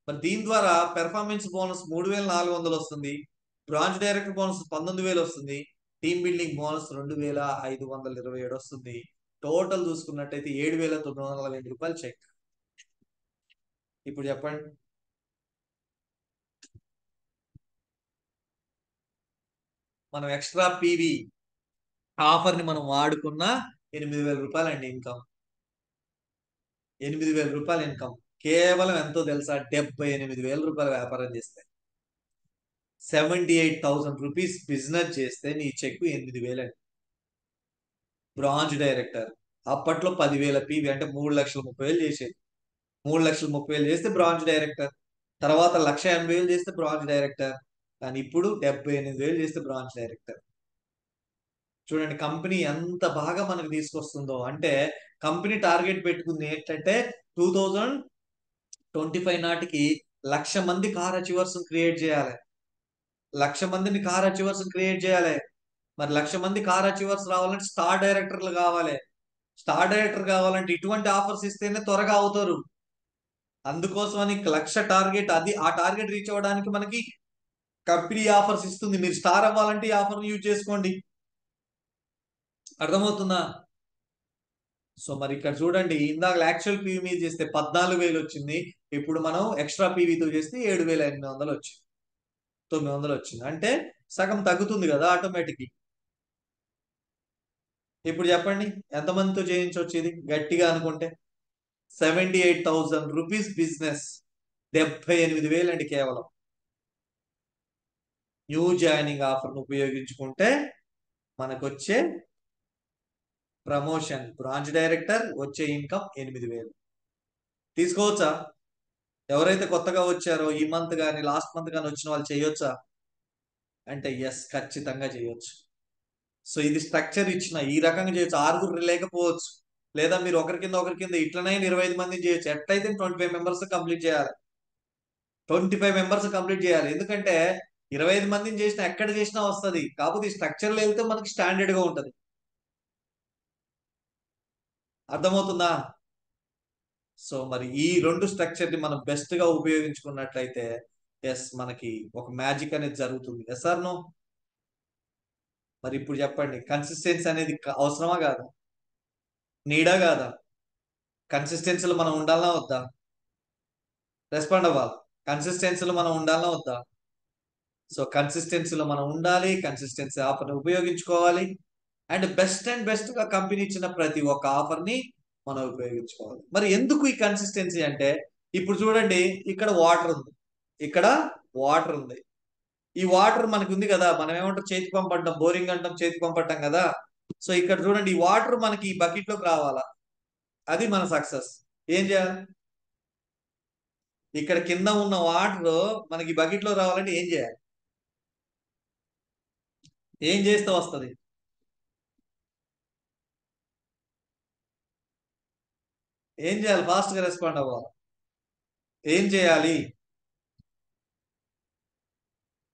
A: మరి దీని ద్వారా పెర్ఫార్మెన్స్ బోనస్ 3400 వస్తుంది, బ్రాంచ్ డైరెక్టర్ బోనస్ 19000 వస్తుంది, టీమ్ బిల్డింగ్ బోనస్ 2527 వస్తుంది. టోటల్ చూసుకున్నట్టయితే 7942 చెక్. ఇప్పుడు చెప్పండి, మనం ఎక్స్ట్రా పీవీ ఆఫర్ ని మనం వాడుకున్న 8000 రూపాయలు అండి ఇన్కమ్. 8000 రూపాయలు ఇన్కమ్. కేవలం ఎంతో తెలుసా? 78,000 రూపాయల వ్యాపారం చేస్తే, 78,000 రూపీస్ బిజినెస్ చేస్తే నీ చెక్ 8000 అండి. బ్రాంచ్ డైరెక్టర్ అప్పట్లో 10,000 PV అంటే 3,30,000 చేసేది. 3,30,000 చేస్తే బ్రాంచ్ డైరెక్టర్. తర్వాత 1,80,000 చేస్తే బ్రాంచ్ డైరెక్టర్. కానీ ఇప్పుడు 78,000 చేస్తే బ్రాంచ్ డైరెక్టర్. చూడండి కంపెనీ ఎంత బాగా మనకు తీసుకొస్తుందో. అంటే కంపెనీ టార్గెట్ పెట్టుకుంది ఏంటంటే 2025 నాటికి 1,00,000 మంది కార్ అచీవర్స్ క్రియేట్ చేయాలి. 1,00,000 మందిని కార్ అచీవర్స్ క్రియేట్ చేయాలి. మరి 1,00,000 మంది కార్ అచీవర్స్ రావాలంటే స్టార్ డైరెక్టర్లు కావాలి. స్టార్ డైరెక్టర్ కావాలంటే ఇటువంటి ఆఫర్స్ ఇస్తేనే త్వరగా అవుతారు. అందుకోసమని 1,00,000 టార్గెట్, అది ఆ టార్గెట్ రీచ్ అవ్వడానికి మనకి కంపెనీ ఆఫర్స్ ఇస్తుంది. మీరు స్టార్ అవ్వాలంటే ఈ ఆఫర్ యూజ్ చేసుకోండి. అర్థమవుతుందా? సో మరి ఇక్కడ చూడండి, ఇందాక యాక్చువల్ పీవీ మీద చేస్తే 14,000 వచ్చింది. ఇప్పుడు మనం ఎక్స్ట్రా పీవీతో చేస్తే 7,800 వచ్చింది, 900 వచ్చింది. అంటే సగం తగ్గుతుంది కదా ఆటోమేటిక్. ఇప్పుడు చెప్పండి ఎంతమందితో చేయించవచ్చు ఇది గట్టిగా అనుకుంటే? 78,000 రూపీస్ బిజినెస్, 78,000 అండి కేవలం. న్యూ జాయినింగ్ ఆఫర్ ఉపయోగించుకుంటే మనకు వచ్చే ప్రమోషన్, బ్రాంచ్ డైరెక్టర్ వచ్చే ఇన్కమ్ 8,000. తీసుకోవచ్చా? ఎవరైతే కొత్తగా వచ్చారో ఈ మంత్ కానీ లాస్ట్ మంత్ కానీ వచ్చిన వాళ్ళు చేయొచ్చా అంటే ఎస్, ఖచ్చితంగా చేయొచ్చు. సో ఇది స్ట్రక్చర్ ఇచ్చిన ఈ రకంగా చేయొచ్చు. 6 లేకపోవచ్చు, లేదా మీరు ఒకరి కింద ఇట్లనైనా 25 మందిని చేయొచ్చు. ఎట్లయితే 25 మెంబర్స్ కంప్లీట్ చేయాలి. 25 మెంబర్స్ కంప్లీట్ చేయాలి. ఎందుకంటే 25 మందిని చేసినా ఎక్కడ చేసినా వస్తుంది. కాకపోతే ఈ స్ట్రక్చర్లో వెళ్తే మనకి స్టాండర్డ్ గా ఉంటది. అర్థమవుతుందా? సో మరి ఈ రెండు స్ట్రక్చర్ ని మనం బెస్ట్ గా ఉపయోగించుకున్నట్లయితే ఎస్ మనకి ఒక మ్యాజిక్ అనేది జరుగుతుంది. Yes or no? మరి ఇప్పుడు చెప్పండి, కన్సిస్టెన్సీ అనేది అవసరమా కాదా? నీడా కాదా? కన్సిస్టెన్సీలో మనం ఉండాలనా వద్దా? రెస్పాండ్ అవ్వాలి. కన్సిస్టెన్సీలో మనం ఉండాలనా వద్దా? సో కన్సిస్టెన్సీలో మనం ఉండాలి, కన్సిస్టెన్సీ ఆఫర్ ని ఉపయోగించుకోవాలి, అండ్ బెస్ట్ గా కంపెనీ ఇచ్చిన ప్రతి ఒక్క ఆఫర్ ని మనం ఉపయోగించుకోవాలి. మరి ఎందుకు ఈ కన్సిస్టెన్సీ అంటే, ఇప్పుడు చూడండి, ఇక్కడ వాటర్ ఉంది, ఇక్కడ వాటర్ ఉంది. ఈ వాటర్ మనకి ఉంది కదా, మనం ఏమంటాం, చేతి పంప్ అంటాం, బోరింగ్ అంటాం, చేతి పంప్ అంటాం కదా. సో ఇక్కడ చూడండి, ఈ వాటర్ మనకి ఈ బకెట్ లోకి రావాలా, అది మన సక్సెస్. ఏం చేయాలి? ఇక్కడ కింద ఉన్న వాటర్ మనకి బకెట్ లో రావాలంటే ఏం చేయాలి? ఏం చేస్తే వస్తుంది? ఏం చేయాలి? ఫాస్ట్ గా రెస్పాండ్ అవ్వాలి. ఏం చేయాలి?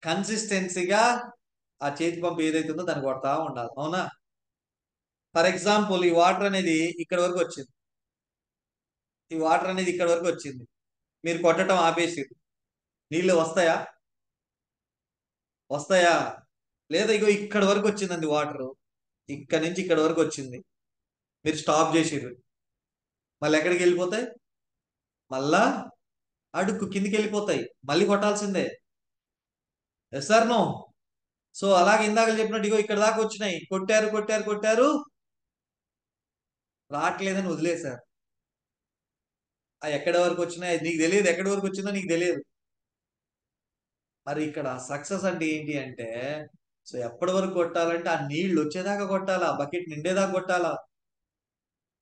A: కన్సిస్టెన్సీగా ఆ చేతి పంపు ఏదైతే ఉందో దాన్ని కొడతా ఉండాలి. అవునా? ఫర్ ఎగ్జాంపుల్, ఈ వాటర్ అనేది ఇక్కడ వరకు వచ్చింది, ఈ వాటర్ అనేది ఇక్కడ వరకు వచ్చింది, మీరు కొట్టడం ఆపేసి నీళ్ళు వస్తాయా? వస్తాయా? లేదా ఇగో ఇక్కడ వరకు వచ్చిందండి వాటర్, ఇక్కడ నుంచి ఇక్కడ వరకు వచ్చింది, మీరు స్టాప్ చేసిర్రు, మళ్ళీ ఎక్కడికి వెళ్ళిపోతాయి? మళ్ళా అడుక్కు కిందికి వెళ్ళిపోతాయి, మళ్ళీ కొట్టాల్సిందే. Yes or no? సో అలాగే ఇందాక చెప్పినట్టు ఇగో ఇక్కడ దాకా వచ్చినాయి, కొట్టారు కొట్టారు కొట్టారు, రావట్లేదని వదిలేశారు. ఆ ఎక్కడి వరకు వచ్చినాయి నీకు తెలియదు, ఎక్కడి వరకు వచ్చిందో నీకు తెలియదు. మరి ఇక్కడ సక్సెస్ అంటే ఏంటి అంటే, సో ఎప్పటి వరకు కొట్టాలంటే ఆ నీళ్లు వచ్చేదాకా కొట్టాలా, బకెట్ నిండేదాకా కొట్టాలా.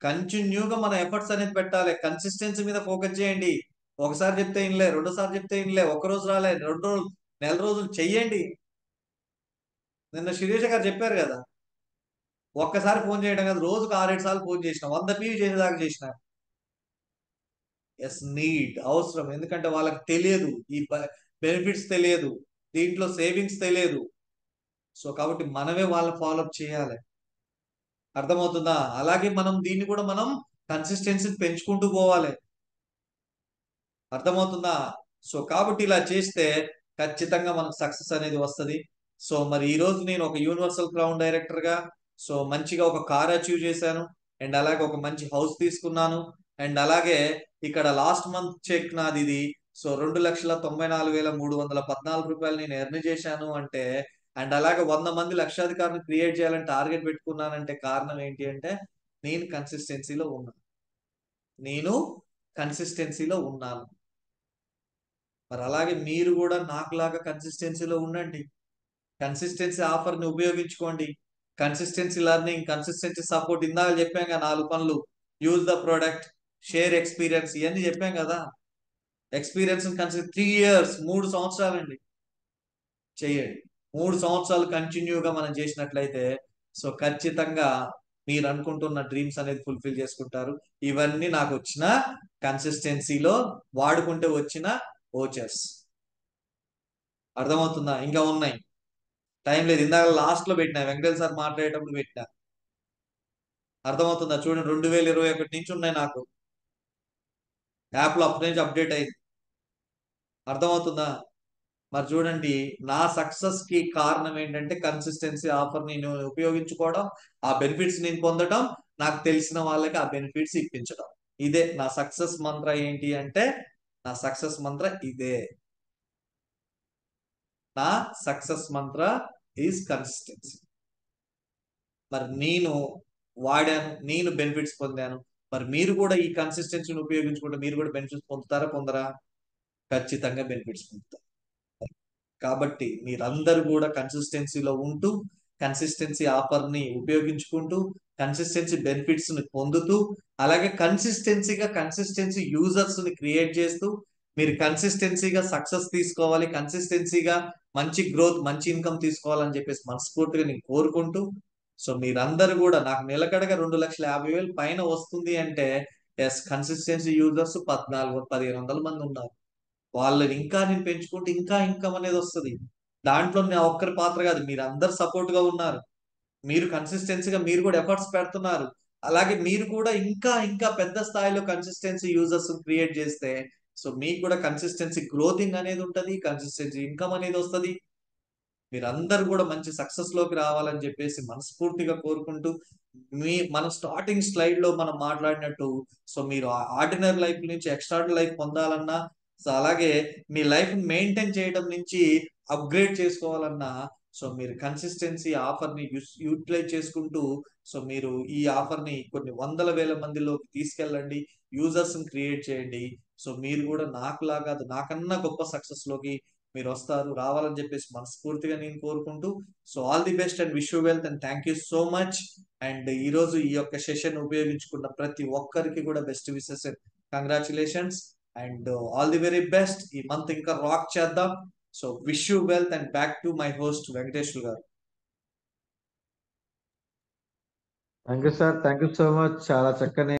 A: కంటిన్యూగా మన ఎఫర్ట్స్ అనేది పెట్టాలి, కన్సిస్టెన్సీ మీద ఫోకస్ చేయండి. ఒకసారి చెప్తే ఇన్లే, రెండోసారి చెప్తే ఇన్లే, ఒక రోజు రాలే, 2 రోజులు, నెల రోజులు చెయ్యండి. నిన్న శిరీష గారు చెప్పారు కదా, ఒక్కసారి ఫోన్ చేయడం కాదు, రోజుకు 6-7 సార్లు ఫోన్ చేసిన, 100 PV చేసేదాకా చేసిన. ఎస్, నీడ్, అవసరం. ఎందుకంటే వాళ్ళకి తెలియదు, ఈ బెనిఫిట్స్ తెలియదు, దీంట్లో సేవింగ్స్ తెలియదు. సో కాబట్టి మనమే వాళ్ళని ఫాలోఅప్ చేయాలి. అర్థమవుతుందా? అలాగే మనం దీన్ని కూడా మనం కన్సిస్టెన్సీ పెంచుకుంటూ పోవాలి. అర్థమవుతుందా? సో కాబట్టి ఇలా చేస్తే ఖచ్చితంగా మనకు సక్సెస్ అనేది వస్తుంది. సో మరి ఈ రోజు నేను ఒక యూనివర్సల్ క్రౌన్ డైరెక్టర్ గా సో మంచిగా ఒక కార్ అచీవ్ చేశాను, అండ్ అలాగే ఒక మంచి హౌస్ తీసుకున్నాను, అండ్ అలాగే ఇక్కడ లాస్ట్ మంత్ చెక్ నాది ఇది. సో 2,94,314 రూపాయలు నేను ఎర్న్ చేశాను అంటే, అండ్ అలాగే 100 మంది లక్షాధికారిని క్రియేట్ చేయాలని టార్గెట్ పెట్టుకున్నానంటే కారణం ఏంటి అంటే, నేను కన్సిస్టెన్సీలో ఉన్నాను. నేను కన్సిస్టెన్సీలో ఉన్నాను. మరి అలాగే మీరు కూడా నాకులాగా కన్సిస్టెన్సీలో ఉండండి. కన్సిస్టెన్సీ ఆఫర్ ని ఉపయోగించుకోండి. కన్సిస్టెన్సీ లెర్నింగ్, కన్సిస్టెన్సీ సపోర్ట్, ఇందాక చెప్పాం కదా 4 పనులు. Use the product, share experience, ఇవన్నీ చెప్పాం కదా. ఎక్స్పీరియన్స్ 3 ఇయర్స్, 3 సంవత్సరాలండి చేయండి. 3 సంవత్సరాలు కంటిన్యూగా మనం చేసినట్లయితే సో ఖచ్చితంగా మీరు అనుకుంటున్న డ్రీమ్స్ అనేది ఫుల్ఫిల్ చేసుకుంటారు. ఇవన్నీ నాకు వచ్చిన కన్సిస్టెన్సీలో వాడుకుంటే వచ్చిన ఓచర్స్. అర్థమవుతుందా? ఇంకా ఉన్నాయి, టైం లేదు, ఇందాక లాస్ట్ లో పెట్టినా, వెంకటేశ్వర సార్ మాట్లాడేటప్పుడు పెట్టినా. అర్థమవుతుందా? చూడండి, 2021 నుంచి ఉన్నాయి నాకు, యాప్ లో అప్పటి నుంచి అప్డేట్ అయింది. అర్థమవుతుందా? మరి చూడండి, నా సక్సెస్ కి కారణం ఏంటంటే కన్సిస్టెన్సీ ఆఫర్ నేను ఉపయోగించుకోవడం, ఆ బెనిఫిట్స్ నేను పొందడం, నాకు తెలిసిన వాళ్ళకి ఆ బెనిఫిట్స్ ఇప్పించడం. ఇదే నా సక్సెస్ మంత్ర. ఏంటి అంటే, నా సక్సెస్ మంత్ర ఇదే. నా సక్సెస్ మంత్ర ఈజ్ కన్సిస్టెన్సీ. మరి నేను వాడాను, నేను బెనిఫిట్స్ పొందాను. మరి మీరు కూడా ఈ కన్సిస్టెన్సీని ఉపయోగించుకుంటే మీరు కూడా బెనిఫిట్స్ పొందుతారా, పొందరా? ఖచ్చితంగా బెనిఫిట్స్ పొందుతారు. కాబట్టి మీరందరూ కూడా కన్సిస్టెన్సీలో ఉంటూ, కన్సిస్టెన్సీ ఆఫర్ ని ఉపయోగించుకుంటూ, కన్సిస్టెన్సీ బెనిఫిట్స్ ని పొందుతూ, అలాగే కన్సిస్టెన్సీ యూజర్స్ ని క్రియేట్ చేస్తూ, మీరు కన్సిస్టెన్సీగా సక్సెస్ తీసుకోవాలి, కన్సిస్టెన్సీగా మంచి గ్రోత్, మంచి ఇన్కమ్ తీసుకోవాలని చెప్పేసి మనస్ఫూర్తిగా నేను కోరుకుంటూ, సో మీరందరూ కూడా నాకు నిలకడగా 2,50,000 పైన వస్తుంది అంటే, ఎస్, కన్సిస్టెన్సీ యూజర్స్ 1400-1500 మంది ఉన్నారు. వాళ్ళని ఇంకా నేను పెంచుకుంటే ఇంకా ఇన్కమ్ అనేది వస్తుంది. దాంట్లో నా ఒక్కరి పాత్ర కాదు, మీరు అందరు సపోర్ట్ గా ఉన్నారు, మీరు కన్సిస్టెన్సీగా మీరు కూడా ఎఫర్ట్స్ పెడుతున్నారు. అలాగే మీరు కూడా ఇంకా ఇంకా పెద్ద స్థాయిలో కన్సిస్టెన్సీ యూజర్స్ క్రియేట్ చేస్తే సో మీకు కూడా కన్సిస్టెన్సీ గ్రోతింగ్ అనేది ఉంటది, కన్సిస్టెన్సీ ఇన్కమ్ అనేది వస్తది. మీరందరూ కూడా మంచి సక్సెస్ లోకి రావాలని చెప్పేసి మనస్ఫూర్తిగా కోరుకుంటూ, మన స్టార్టింగ్ స్లైడ్ లో మనం మాట్లాడినట్టు సో మీరు ఆర్డినరీ లైఫ్ నుంచి ఎక్స్ట్రాడినరీ లైఫ్ పొందాలన్నా, సో అలాగే మీ లైఫ్ మెయింటైన్ చేయడం నుంచి అప్గ్రేడ్ చేసుకోవాలన్నా సో మీరు కన్సిస్టెన్సీ ఆఫర్ ని యూటిలైజ్ చేసుకుంటూ సో మీరు ఈ ఆఫర్ ని కొన్ని వందల వేల మందిలోకి తీసుకెళ్ళండి, యూజర్స్ ని క్రియేట్ చేయండి. సో మీరు కూడా నాకులాగా అది నాకన్నా గొప్ప సక్సెస్ లోకి మీరు వస్తారు, రావాలని చెప్పేసి మనస్ఫూర్తిగా నేను కోరుకుంటూ so all the best and wish you wealth and thank you so much. And ఈ రోజు ఈ యొక్క సెషన్ ఉపయోగించుకున్న ప్రతి ఒక్కరికి కూడా best wishes, congratulations and all the very best. ఈ మంత్ ఇంకా రాక్ చేద్దాం. So wish you wealth and back to my host Venkateshwar garu.
B: Thank you sir, thank you so much. చాలా చక్కని